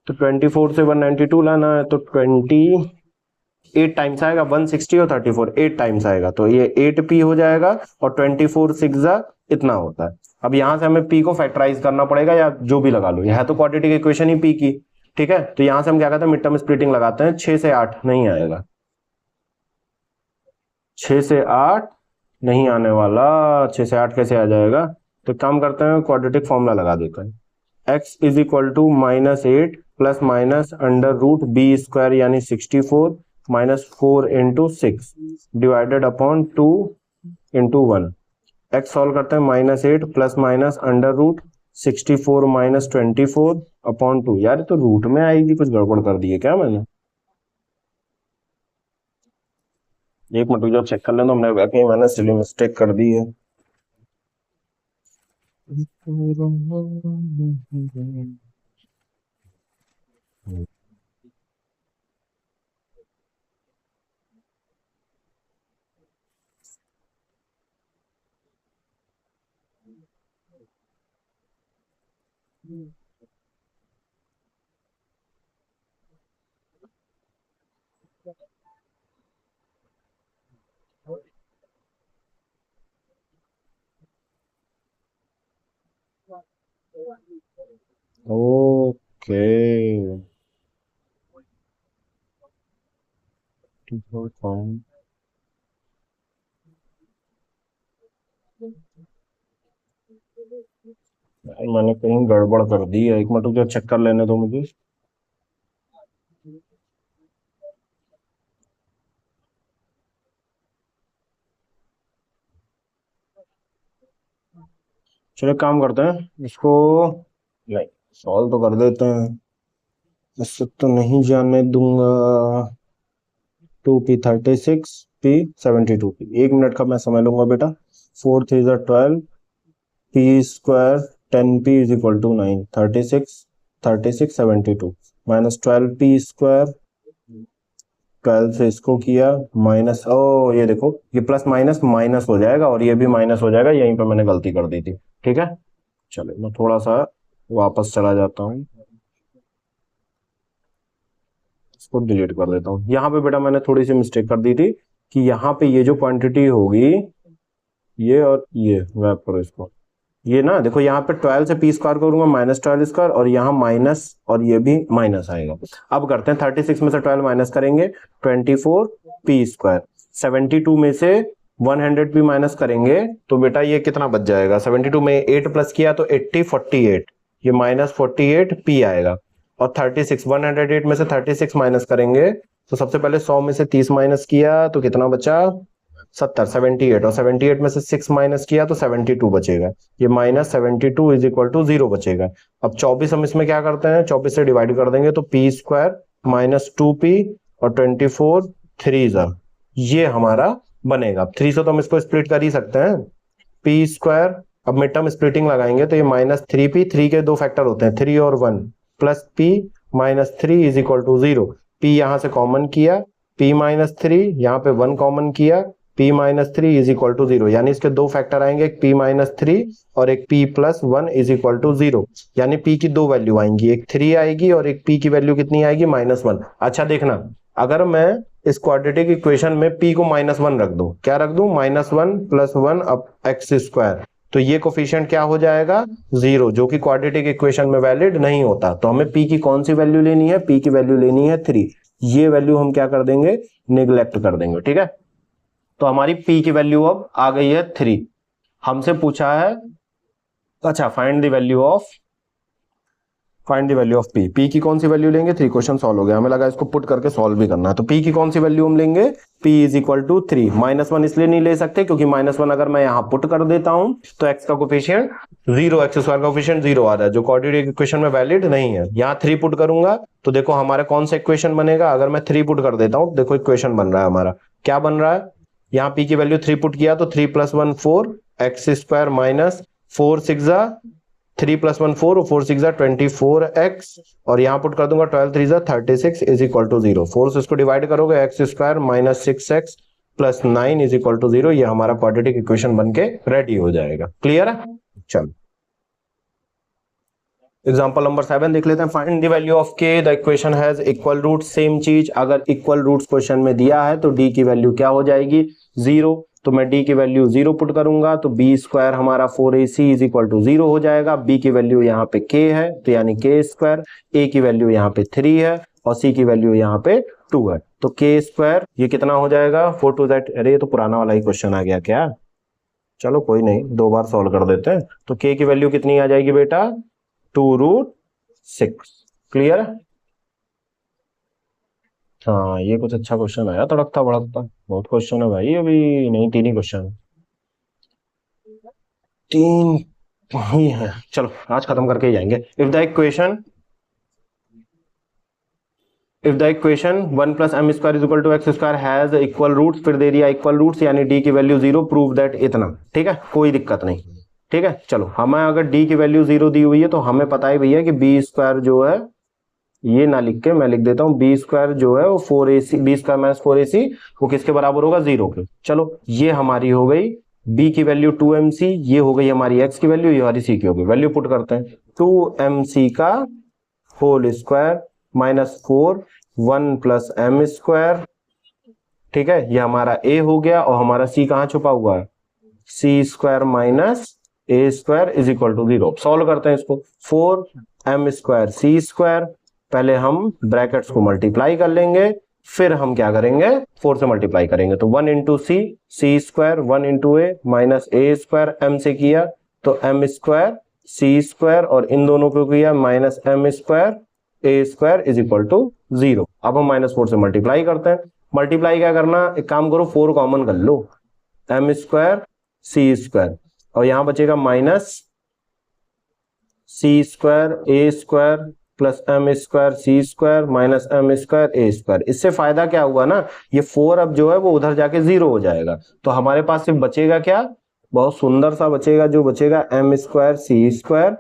तो 24 से 192 लाना है तो 28 टाइम्स आएगा, 160 और 34 8 टाइम्स आएगा, तो ये 8p हो जाएगा और 24 6 इतना होता है। अब यहां से हमें p को फैक्टराइज करना पड़ेगा या जो भी लगा लो, यह है तो क्वाड्रेटिक इक्वेशन ही p की। ठीक है, तो यहां से हम क्या करते हैं मिड टर्म स्प्लिटिंग लगाते हैं। 6 से 8 नहीं आएगा, 6 से 8 नहीं आने वाला, 6 से 8 कैसे आ जाएगा, तो काम करते हैं क्वाड्रेटिक फॉर्मूला लगा देते हैं। x is equal to -8 plus minus under root b² यानी 64 -4 into 6 divided upon 2 into 1। x solve करते हैं -8 plus minus under root 64 -24 upon 2। यार तो रूट में आएगी, कुछ गड़बड़ कर दी है क्या मैंने, एक मिनट जब चेक कर लें तो हमने कहीं मैंने सिली मिस्टेक कर दी है। ओके, मैंने कहीं गड़बड़ कर दी है, एक मिनट जो चेक कर लेने दो मुझे। चलो काम करते हैं इसको, नहीं सॉल्व तो कर देते हैं, इससे तो नहीं जाने दूंगा। 2p 36 p 72p, 1 मिनट का मैं समय लूंगा बेटा। 4 3 12 p² 10p is equal to 9, 36 36 72 -12p², 12 से इसको किया माइनस, ओ ये देखो ये प्लस माइनस माइनस हो जाएगा और ये भी माइनस हो जाएगा, यहीं पे मैंने गलती कर दी थी। ठीक है, चलो मैं थोड़ा सा वापस चला जाता हूँ, इसको डिलीट कर देता हूँ। यहाँ पे बेटा मैंने थोड़ी सी मिस्टेक कर दी थी कि यहाँ पे ये जो क्वांटिटी होगी ये और ये रैप करो इसको, ये ना देखो यहाँ पे 12 से p² करूंगा -12² और यहाँ माइनस और ये भी माइनस आएगा। अब करते हैं 36 में से 12 माइनस करेंगे 24p², 72 में से 100p माइनस करेंगे तो बेटा ये कितना बच जाएगा, 72 में 8 प्लस किया तो 80 48, ये -48p आएगा। और 36 108 में से 36 माइनस करेंगे तो सबसे पहले 100 में से 30 माइनस किया तो कितना बचा 70 78, और 78 में से 6 माइनस किया तो 72 बचेगा, ये -72 इज इक्वल टू 0 बचेगा। अब 24 हम इसमें क्या करते हैं 24 से डिवाइड कर देंगे तो p² -2p और 24 3 ये हमारा बनेगा। 3 से तो हम इसको स्प्लिट कर ही सकते हैं, p², अब मिड टर्म स्प्लिटिंग लगाएंगे तो ये -3p, 3 के दो फैक्टर होते हैं 3 और 1 plus p -3 is equal to 0। p यहां से कॉमन किया, p -3 यहाँ पे 1 कॉमन किया, p -3 इज इक्वल टू 0, यानी इसके दो फैक्टर आएंगे, एक p -3 और एक p + 1 इज इक्वल टू 0, यानी p की दो वैल्यू आएंगी, एक 3 आएगी और एक p की वैल्यू कितनी आएगी -1। अच्छा देखना, अगर मैं इस क्वाड्रेटिक इक्वेशन में p को -1 रख दूं, क्या रख दूं -1 + 1 अप x², तो ये कोफिशिएंट क्या हो जाएगा 0, जो कि क्वाड्रेटिक इक्वेशन में वैलिड नहीं होता। तो हमें p की कौन सी वैल्यू लेनी है, p की वैल्यू लेनी है 3, ये वैल्यू हम क्या कर देंगे निगलेक्ट कर देंगे। ठीक है, तो हमारी p की वैल्यू अब आ गई है 3। हमसे पूछा है अच्छा find the value of find the value of P. P की कौन सी वैल्यू लेंगे, 3, क्वेश्चन सॉल्व हो गया। हमें लगा इसको पुट करके सॉल्व भी करना है। तो पी की कौन सी वैल्यू हम लेंगे, p इज इक्वल टू 3। -1 इसलिए नहीं ले सकते क्योंकि -1 अगर मैं यहां पुट कर देता हूं तो x का कोफिशिएंट 0, x स्क्वायर का कोफिशिएंट 0 आ रहा है जो क्वाड्रेटिक इक्वेशन में वैलिड नहीं है। यहां 3 पुट करूंगा तो देखो हमारा कौन सा इक्वेशन बनेगा। अगर मैं 3 पुट कर देता हूं देखो इक्वेशन बन रहा है हमारा, क्या बन रहा है, यहाँ p की वैल्यू 3 पुट किया तो 3 + 1 4 x स्क्वायर माइनस 4 6 3 + 1 4 और 4 6 24x और यहां पुट कर दूंगा 12 3 36 इज इक्वल टू 0। 4 से इसको डिवाइड करोगे x square minus 6x plus 9 is equal to 0। ये हमारा क्वाड्रेटिक इक्वेशन बनके रेडी हो जाएगा। क्लियर है। चलो एग्जांपल नंबर 7 देख लेते हैं। Find the value of k, the equation has equal root. Same चीज, अगर इक्वल रूट्स क्वेश्चन में दिया है तो d की वैल्यू क्या हो जाएगी, 0। तो मैं d की वैल्यू 0 पुट करूंगा तो b स्क्वायर हमारा 4ac इज इक्वल टू 0 हो जाएगा। b की वैल्यू यहाँ पे k है तो यानी k स्क्वायर, a की वैल्यू यहाँ पे 3 है और c की वैल्यू यहाँ पे 2 है। तो k स्क्वायर ये कितना हो जाएगा, 4 2 दैट, अरे ये तो पुराना वाला ही क्वेश्चन आ गया क्या, चलो कोई नहीं 2 बार सॉल्व कर देते हैं। तो k की वैल्यू कितनी आ जाएगी बेटा, 2√6। क्लियर है। हाँ ये कुछ अच्छा क्वेश्चन आया, तड़कता भड़कता। बहुत क्वेश्चन है भाई, अभी नहीं 3 ही क्वेश्चन, 3 ही है। चलो आज खत्म करके ही जाएंगे। If the equation 1 + m square is equal to x square has equal roots, फिर दे दिया इक्वल रूट्स यानी d की वैल्यू 0, प्रूव दैट, इतना ठीक है, कोई दिक्कत नहीं। ठीक है चलो, हमें अगर d की वैल्यू 0 दी हुई है तो हमें पता है भैया कि b स्क्वायर जो है, ये ना लिख के मैं लिख देता हूं, b स्क्वायर जो है वो 4ac, b square minus 4ac वो किसके बराबर होगा, 0 के। चलो ये हमारी हो गई b की वैल्यू 2mc, ये हो गई हमारी x की वैल्यू, ये हमारी c की होगी। वैल्यू पुट करते हैं, 2mc का whole square minus 4 1 + m square. ठीक है, ये हमारा a हो गया और हमारा c कहां छुपा हुआ है, c square minus a square is equal to 0। Solve करते हैं इसको, 4m स्क्वायर c स्क्वायर, पहले हम ब्रैकेट्स को मल्टीप्लाई कर लेंगे फिर हम क्या करेंगे 4 से मल्टीप्लाई करेंगे। तो 1 × c square 1 × a minus a square, m से किया तो m स्क्वायर c स्क्वायर और इन दोनों को किया minus m square a square is equal to 0। अब हम -4 से मल्टीप्लाई करते हैं। मल्टीप्लाई क्या करना, एक काम करो 4 कॉमन कर लो, m स्क्वायर c स्क्वायर और यहां बचेगा minus c square a square plus m square c square minus m square a square. इससे फायदा क्या हुआ ना, ये 4 अब जो है वो उधर जाके 0 हो जाएगा। तो हमारे पास सिर्फ बचेगा क्या, बहुत सुंदर सा बचेगा, जो बचेगा m स्क्वायर c स्क्वायर।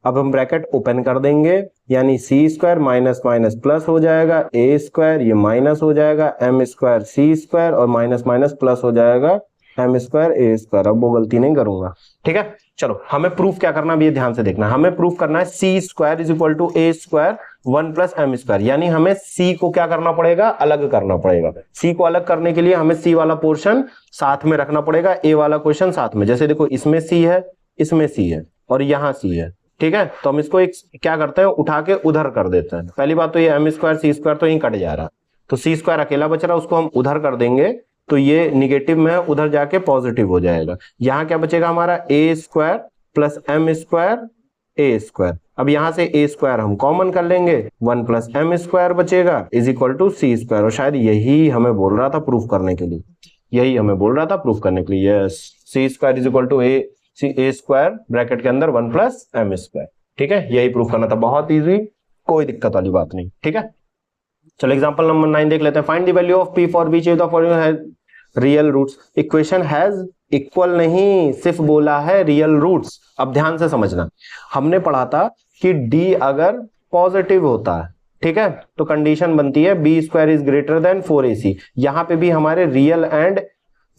अब हम ब्रैकेट ओपन कर देंगे यानी c square minus minus plus हो जाएगा, a स्क्वायर ये माइनस हो जाएगा, m स्क्वायर c स्क्वायर और माइनस माइनस प्लस हो जाएगा m स्क्वायर a स्क्वायर। अब वो गलती नहीं करूंगा। ठीक है चलो, हमें प्रूफ क्या करना है, ये ध्यान से देखना। हमें प्रूफ करना है c square is equal to a square 1 + m square, यानी हमें c को क्या करना पड़ेगा, अलग करना पड़ेगा। c को अलग करने के लिए हमें c वाला पोर्शन साथ में रखना पड़ेगा, a वाला क्वेश्चन साथ में। जैसे देखो इसमें c है, इसमें c है और यहाँ c है। ठीक है, तो हम इसको एक क्या करते हैं, उठा के उधर कर देते हैं। पहली बात तो ये m स्क्वायर c स्क्वायर तो यहीं कट जा रहा है, तो c स्क्वायर अकेला बच रहा है, उसको हम उधर कर देंगे तो ये निगेटिव में उधर जाके पॉजिटिव हो जाएगा। यहाँ क्या बचेगा हमारा a square plus m square a square. अब यहाँ से a स्क्वायर हम कॉमन कर लेंगे, 1 + m स्क्वायर बचेगा is equal to c square. और शायद यही हमें बोल रहा था प्रूफ करने के लिए, यही हमें बोल रहा था प्रूफ करने के लिए। Yes, c square is equal to a square bracket के अंदर 1 + m स्क्वायर। ठीक है, यही प्रूफ करना था, बहुत ईजी, कोई दिक्कत वाली बात नहीं। ठीक है चलो एग्जांपल नंबर 9 देख लेते हैं। Find the value of p for which of the following has real roots. Equation has equal नहीं, सिर्फ बोला है रियल रूट्स। अब ध्यान से समझना, हमने पढ़ा था कि d अगर पॉजिटिव होता है, ठीक है, तो कंडीशन बनती है b square is greater than 4ac। यहां पे भी हमारे रियल एंड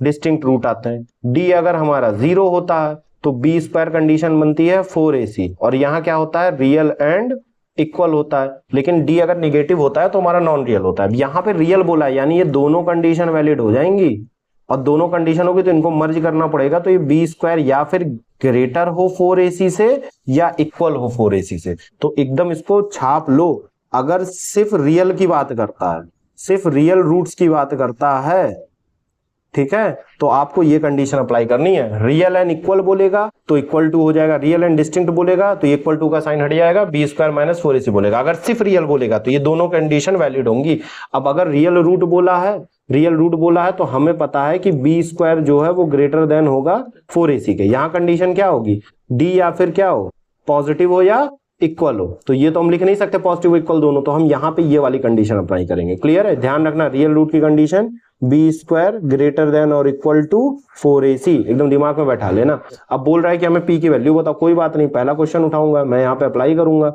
डिस्टिंक्ट रूट आते हैं। d अगर हमारा 0 होता है तो b स्क्वायर कंडीशन बनती है 4ac और यहां क्या होता है, रियल एंड इक्वल होता है। लेकिन d अगर निगेटिव होता है तो हमारा नॉन रियल होता है। यहाँ पे रियल बोला है यानी ये दोनों कंडीशन वैलिड हो जाएंगी और दोनों कंडीशन होगी तो इनको मर्ज करना पड़ेगा। तो ये b स्क्वायर या फिर ग्रेटर हो 4ac से या इक्वल हो 4ac से। तो एकदम इसको छाप लो, अगर सिर्फ रियल की बात करता है, सिर्फ रियल रूट्स की बात करता है ठीक है, तो आपको ये कंडीशन अप्लाई करनी है। रियल एंड इक्वल बोलेगा तो इक्वल टू हो जाएगा, रियल एंड डिस्टिंक्ट बोलेगा तो इक्वल टू का साइन हट जाएगा, बी स्क्वायर माइनस 4ac बोलेगा। अगर सिर्फ रियल बोलेगा तो ये दोनों कंडीशन वैलिड होंगी। अब अगर रियल रूट बोला है तो हमें पता है कि बी स्क्वायर जो है वो ग्रेटर देन होगा 4ac के। यहां कंडीशन क्या होगी, डी या फिर क्या हो, पॉजिटिव हो या इक्वल हो। तो ये तो हम लिख नहीं सकते पॉजिटिव इक्वल दोनों, तो हम यहाँ पे ये वाली कंडीशन अप्लाई करेंगे। क्लियर है, ध्यान रखना रियल रूट की condition b square greater than और इक्वल टू 4ac, एकदम दिमाग में बैठा लेना। अब बोल रहा है कि हमें p की वैल्यू बताओ, कोई बात नहीं, पहला क्वेश्चन उठाऊंगा मैं यहाँ पे अप्लाई करूंगा।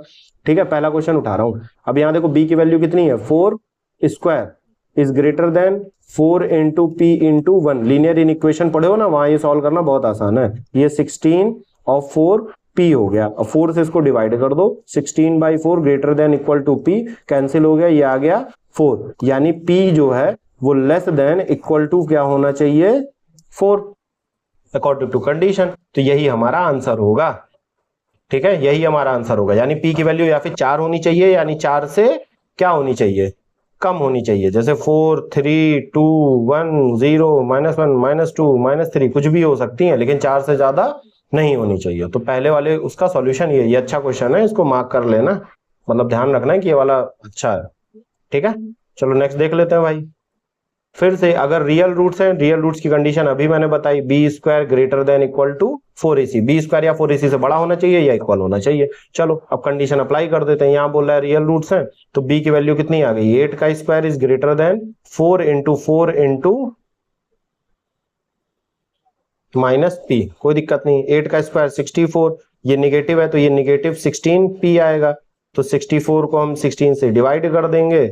ठीक है, पहला क्वेश्चन उठा रहा हूं। अब यहाँ देखो b की वैल्यू कितनी है, 4 square is greater then 4 into P into 1। Linear in equation पढ़े हो ना, वहां ये सॉल्व करना बहुत आसान है। ये 16 और 4 p हो गया, अब 4 से इसको डिवाइड कर दो, 16/4 greater than equal to p, cancel हो गया, ये आ गया 4, यानी p जो है वो लेस देन इक्वल टू क्या होना चाहिए, 4 अकॉर्डिंग टू कंडीशन। तो यही हमारा आंसर होगा। ठीक है, यही हमारा आंसर होगा, यानी p की वैल्यू या फिर 4 होनी चाहिए, यानी 4 से क्या होनी चाहिए, कम होनी चाहिए। जैसे 4 3 2 1 0 -1 -2 -3 कुछ भी हो सकती है, लेकिन 4 से ज्यादा नहीं होनी चाहिए। तो पहले वाले उसका सॉल्यूशन ये अच्छा क्वेश्चन है, इसको मार्क कर लेना, मतलब ध्यान रखना है कि ये वाला अच्छा है। ठीक है, चलो नेक्स्ट देख लेते हैं भाई। फिर से अगर रियल रूट्स हैं, रियल रूट्स की कंडीशन अभी मैंने बताई, b square greater than equal to 4ac, b square या 4ac से बड़ा होना चाहिए या इक्वल होना चाहिए। चलो अब कंडीशन अप्लाई कर देते हैं। यहां बोल रहा है रियल रूट्स हैं, तो b की वैल्यू कितनी आ गई, 8 का square is greater then 4 into 4 into minus p, कोई दिक्कत नहीं। 8 का स्क्वायर 64, ये निगेटिव है तो ये निगेटिव 16p आएगा, तो 64 को हम 16 से डिवाइड कर देंगे।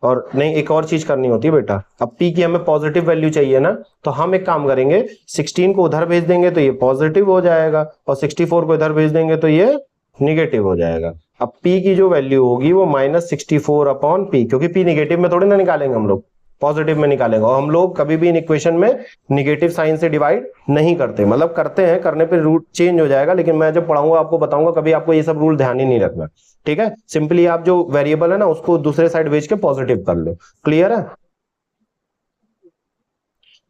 और नहीं, एक और चीज करनी होती है बेटा, अब p की हमें पॉजिटिव वैल्यू चाहिए ना, तो हम एक काम करेंगे, 16 को उधर भेज देंगे तो ये पॉजिटिव हो जाएगा, और 64 को इधर भेज देंगे तो ये निगेटिव हो जाएगा। अब p की जो वैल्यू होगी वो -64/p, क्योंकि p निगेटिव में थोड़ी ना निकालेंगे हम लोग, पॉजिटिव में निकालेंगे। और हम लोग कभी भी इन इक्वेशन में निगेटिव साइन से डिवाइड नहीं करते, मतलब करते हैं, करने पे रूट चेंज हो जाएगा, लेकिन मैं जब पढ़ाऊंगा आपको बताऊंगा, कभी आपको ये सब रूल ध्यान ही नहीं रखना। ठीक है, सिंपली आप जो वेरिएबल है ना उसको दूसरे साइड भेज के पॉजिटिव कर लो। क्लियर है,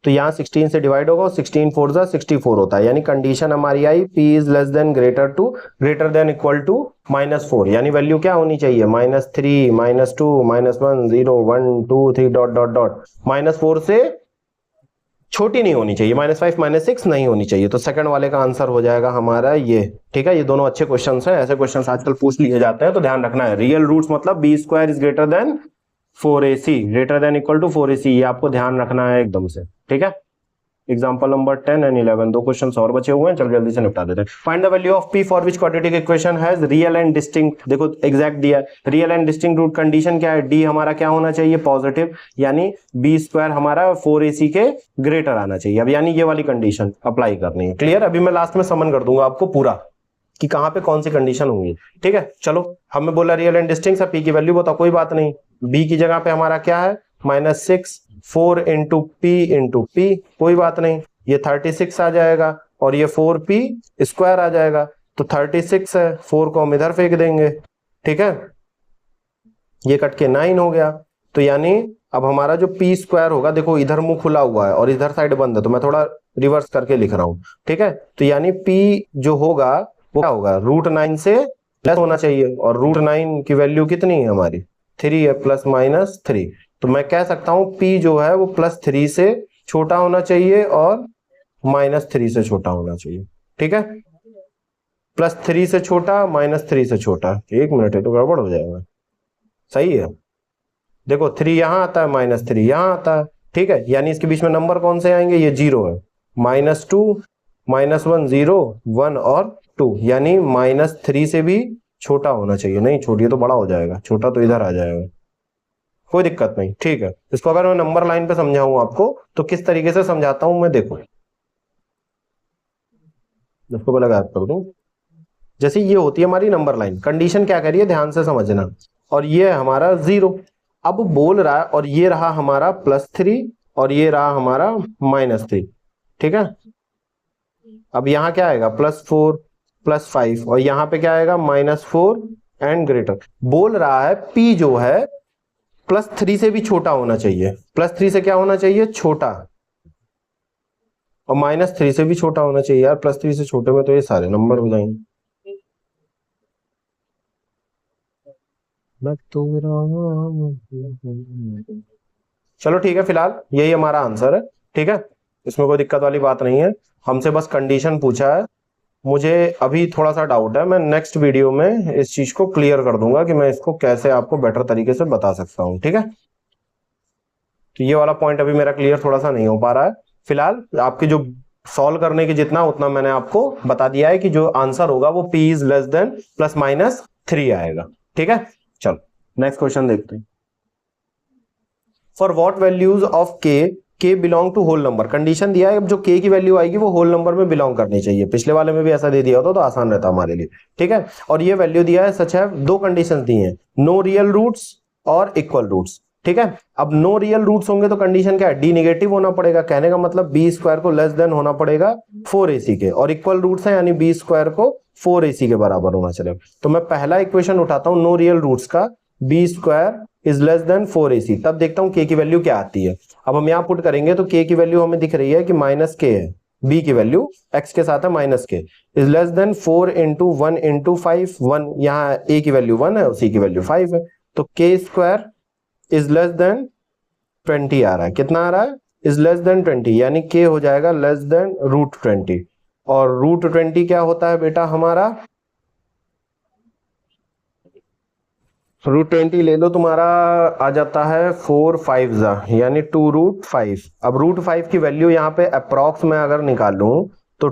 तो यहाँ 16 से डिवाइड होगा, 16 4 जा 64 होता है, यानी कंडीशन हमारी आई p is less than greater than equal to -4, यानी वैल्यू क्या होनी चाहिए, -3 -2 -1 0 1 2 3 डॉट डॉट डॉट, -4 से छोटी नहीं होनी चाहिए, -5 -6 नहीं होनी चाहिए। तो सेकंड वाले का आंसर हो जाएगा हमारा ये। ठीक है, ये दोनों अच्छे क्वेश्चंस हैं, ऐसे क्वेश्चंस आजकल पूछ लिए जाते हैं, तो ध्यान रखना है। रियल रूट्स मतलब b square is greater than 4ac, greater than equal to 4ac, ये आपको ध्यान रखना है एकदम से। ठीक है, एग्जांपल नंबर 10 एंड 11, दो क्वेश्चंस और बचे हुए हैं, चल जल्दी से निपटा देते हैं। Find the value of p for which quadratic equation has real and distinct, देखो एग्जैक्ट दिया है, real and distinct root, condition क्या है, d हमारा क्या होना चाहिए, पॉजिटिव, यानी b स्क्वायर हमारा 4ac के ग्रेटर आना चाहिए। अब यानी ये वाली कंडीशन अप्लाई करनी है। क्लियर, अभी मैं लास्ट में समन कर दूंगा आपको पूरा कि कहां पे कौन सी कंडीशन होंगी। ठीक है, चलो हमें बोला रियल एंड डिस्टिंक्ट है, p की वैल्यू बताओ, कोई बात नहीं, b की जगह पे हमारा क्या है, -6 4 इंटू p, कोई बात नहीं, ये 36 आ जाएगा, और ये 4p स्क्वायर आ जाएगा, तो 36 है, 4 को हम इधर फेंक देंगे। ठीक है, ये कट के 9 हो गया, तो यानी अब हमारा जो p स्क्वायर होगा, देखो इधर मुंह खुला हुआ है और इधर साइड बंद है, तो मैं थोड़ा रिवर्स करके लिख रहा हूं। ठीक है, तो यानी p जो होगा वो क्या होगा, √9 से प्लस होना चाहिए, और √9 की वैल्यू कितनी है हमारी, 3 है, +-3, तो मैं कह सकता हूं p जो है वो +3 से छोटा होना चाहिए और -3 से छोटा होना चाहिए। ठीक है, +3 से छोटा, -3 से छोटा, 1 मिनट है तो गड़बड़ हो जाएगा, सही है। देखो 3 यहां आता है, -3 यहां आता है। ठीक है, यानी इसके बीच में नंबर कौन से आएंगे, ये 0 है, -2 -1 0 1 और 2, यानी -3 से भी छोटा होना चाहिए। नहीं, छोटी तो बड़ा हो जाएगा, छोटा तो इधर आ जाएगा, कोई दिक्कत नहीं। ठीक है, इसको अगर मैं नंबर लाइन पे समझाऊं आपको तो किस तरीके से समझाता हूं मैं, देखो इसको पहले गायब कर दूं। जैसे ये होती है हमारी नंबर लाइन, कंडीशन क्या कह रही है ध्यान से समझना, और ये हमारा 0, अब बोल रहा है, और ये रहा हमारा +3 और ये रहा हमारा -3। ठीक है, अब यहाँ क्या आएगा, +4 +5, और यहाँ पे क्या आएगा, -4 एंड ग्रेटर। बोल रहा है p जो है +3 से भी छोटा होना चाहिए, +3 से क्या होना चाहिए, छोटा। और -3 से भी छोटा होना चाहिए यार, +3 से छोटे में तो ये सारे नंबर हो जाएंगे। चलो ठीक है, फिलहाल यही हमारा आंसर है। ठीक है, इसमें कोई दिक्कत वाली बात नहीं है, हमसे बस कंडीशन पूछा है। मुझे अभी थोड़ा सा डाउट है, मैं नेक्स्ट वीडियो में इस चीज को क्लियर कर दूंगा कि मैं इसको कैसे आपको बेटर तरीके से बता सकता हूँ। ठीक है, तो ये वाला पॉइंट अभी मेरा क्लियर थोड़ा सा नहीं हो पा रहा है। फिलहाल आपके जो सॉल्व करने की जितना उतना मैंने आपको बता दिया है कि जो आंसर होगा वो p इज लेस देन ±3 आएगा। ठीक है, चलो नेक्स्ट क्वेश्चन देखते हैं। For what values of k belong to whole number, condition दिया है, अब जो k की वैल्यू आएगी वो होल नंबर में बिलोंग करनी चाहिए। पिछले वाले में भी ऐसा दे दिया होता तो आसान रहता हमारे लिए। ठीक है, और ये वैल्यू दिया है, सच है, दो कंडीशंस दी हैं, नो रियल रूट्स और इक्वल रूट्स। ठीक है, अब नो रियल रूट्स होंगे तो कंडीशन क्या है, डी नेगेटिव होना पड़ेगा, कहने का मतलब बी स्क्वायर को लेस देन होना पड़ेगा 4ac के, और इक्वल रूट्स है यानी बी स्क्वायर को 4ac के बराबर होना चलेगा। तो मैं पहला इक्वेशन उठाता हूं नो रियल रूट्स का, b square is less than 4ac, तब देखता हूं k की वैल्यू क्या आती है। अब हम यहां पुट करेंगे तो k की वैल्यू हमें दिख रही है कि -k है, b की वैल्यू x के साथ है -k, is less then 4 into 1 into 5, 1 यहाँ a की वैल्यू 1 है और c की वैल्यू 5 है, तो k square is less then 20 आ रहा है। कितना आ रहा है, इज लेस देन 20, यानी k हो जाएगा लेस देन √20, और √20 क्या होता है बेटा हमारा, √20 ले लो, तुम्हारा आ जाता है 4 5 यानी 2√5। अब √5 की वैल्यू यहाँ पे अप्रॉक्स में अगर निकालूं तो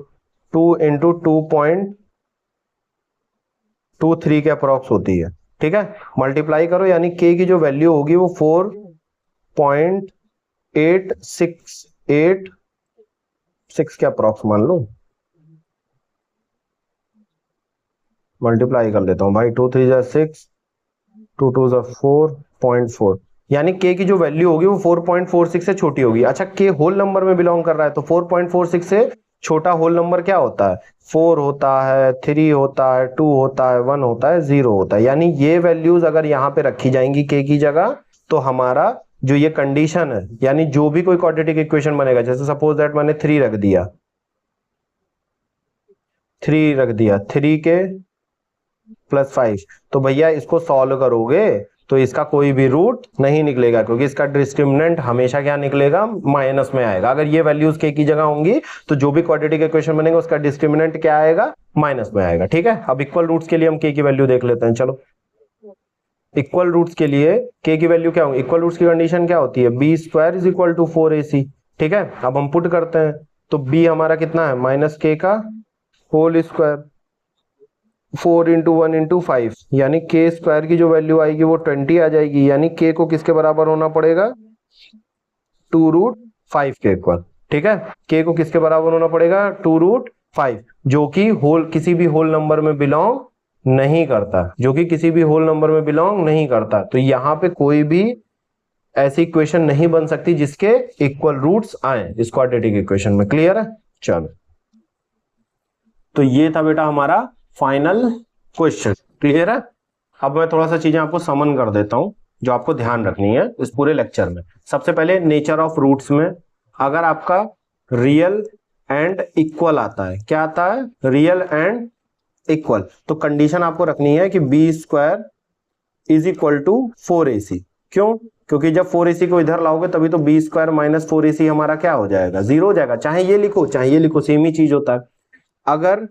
2 इंटू 2.23 के अप्रॉक्स होती है। ठीक है, मल्टीप्लाई करो, यानी k की जो वैल्यू होगी वो 4.8686 के अप्रॉक्स मान लो, मल्टीप्लाई कर लेता हूं भाई, 2 3 6, 2 2 4.4, यानी k की जो वैल्यू होगी वो 4.46 से छोटी होगी। अच्छा, k होल नंबर में बिलोंग कर रहा है तो 4.46 से छोटा होल नंबर क्या होता है, 4 होता है, 3 होता है, 2 होता है, 1 होता है, 0 होता है। यानी ये वैल्यूज अगर यहाँ पे रखी जाएंगी k की जगह, तो हमारा जो ये कंडीशन है, यानी जो भी कोई क्वाड्रेटिक इक्वेशन बनेगा, जैसे सपोज दैट मैंने 3 रख दिया, 3k +5, तो भैया इसको सॉल्व करोगे तो इसका कोई भी रूट नहीं निकलेगा, क्योंकि इसका डिस्क्रिमिनेंट हमेशा क्या निकलेगा, माइनस में आएगा। अगर ये वैल्यूज k की जगह होंगी तो जो भी क्वाड्रेटिक इक्वेशन बनेगा उसका डिस्क्रिमिनेंट क्या आएगा, माइनस में आएगा। ठीक है, अब इक्वल रूट्स के लिए हम k की वैल्यू देख लेते हैं। चलो, इक्वल रूट्स के लिए k की वैल्यू क्या होगी, इक्वल रूट्स की कंडीशन क्या होती है, b square is equal to 4ac। ठीक है, अब हम पुट करते हैं तो b हमारा कितना है, -k का होल स्क्वायर, 4 इंटू 1 इंटू 5, यानी k स्क्वायर की जो वैल्यू आएगी वो 20 आ जाएगी, यानी k को किसके बराबर होना पड़ेगा, 2√5 के इक्वल। ठीक है, k को किसके बराबर होना पड़ेगा, 2√5, जो कि होल किसी भी होल नंबर में बिलोंग नहीं करता, जो कि किसी भी होल नंबर में बिलोंग नहीं करता। तो यहां पे कोई भी ऐसी इक्वेशन नहीं बन सकती जिसके इक्वल रूट्स आए इस क्वाड्रेटिक इक्वेशन में। क्लियर है, चलो, तो ये था बेटा हमारा फाइनल क्वेश्चन। क्लियर है, अब मैं थोड़ा सा चीजें आपको समन कर देता हूं जो आपको ध्यान रखनी है इस पूरे लेक्चर में। सबसे पहले नेचर ऑफ रूट्स में, अगर आपका रियल एंड इक्वल आता है, क्या आता है, रियल एंड इक्वल, तो कंडीशन आपको रखनी है कि b square is equal to 4ac। क्यों, क्योंकि जब 4ac को इधर लाओगे तभी तो बी स्क्वायर माइनस 4ac हमारा क्या हो जाएगा, 0 हो जाएगा। चाहे ये लिखो चाहे ये लिखो, सेम ही चीज होता है। अगर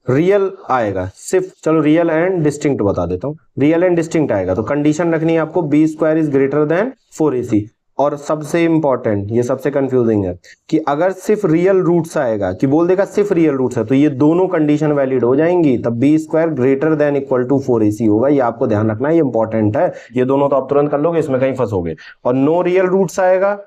रियल आएगा सिर्फ, चलो रियल एंड डिस्टिंक्ट बता देता हूं, रियल एंड डिस्टिंक्ट आएगा तो कंडीशन रखनी है आपको b square is greater than 4ac। और सबसे इंपॉर्टेंट, ये सबसे कंफ्यूजिंग है, कि अगर सिर्फ रियल रूट्स आएगा, कि बोल देगा सिर्फ रियल रूट्स है, तो ये दोनों कंडीशन वैलिड हो जाएंगी, तब b square greater than equal to 4ac होगा। ये आपको ध्यान रखना है, ये इंपॉर्टेंट है, ये दोनों तो आप तुरंत कर लोगे, इसमें कहीं फंसोगे। और नो रियल रूट्स आएगा,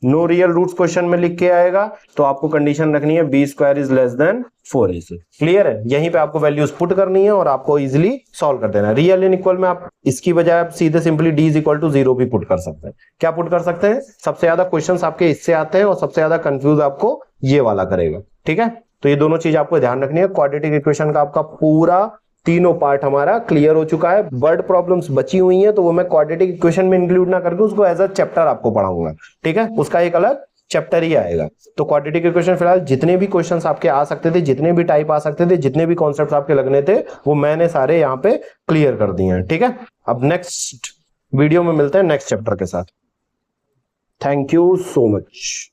नो रियल रूट्स क्वेश्चन में लिख के आएगा, तो आपको कंडीशन रखनी है b square is less than 4ac। Clear है, यहीं पे आपको वैल्यूज पुट करनी है और आपको इजीली सॉल्व कर देना है। रियल एंड इक्वल में आप इसकी बजाय आप सीधे simply d is equal to 0 भी पुट कर सकते हैं। क्या पुट कर सकते हैं, सबसे ज्यादा क्वेश्चंस आपके इससे आते हैं और सबसे ज्यादा कंफ्यूज आपको ये वाला करेगा। ठीक है, तो ये दोनों चीज आपको ध्यान रखनी है। क्वाड्रेटिक इक्वेशन का आपका पूरा तीनों पार्ट हमारा क्लियर हो चुका है। वर्ड प्रॉब्लम्स बची हुई हैं तो वो मैं क्वाड्रेटिक इक्वेशन में इंक्लूड ना करके उसको एज अ चैप्टर आपको पढ़ाऊंगा, ठीक है, उसका एक अलग चैप्टर ही आएगा। तो क्वाड्रेटिक इक्वेशन फिलहाल जितने भी क्वेश्चंस आपके आ सकते थे, जितने भी टाइप आ सकते थे, जितने भी कॉन्सेप्ट्स आपके लगने थे, वो मैंने सारे यहाँ पे क्लियर कर दिए हैं, ठीक है। अब नेक्स्ट वीडियो में मिलते हैं नेक्स्ट चैप्टर के साथ। Thank you so much.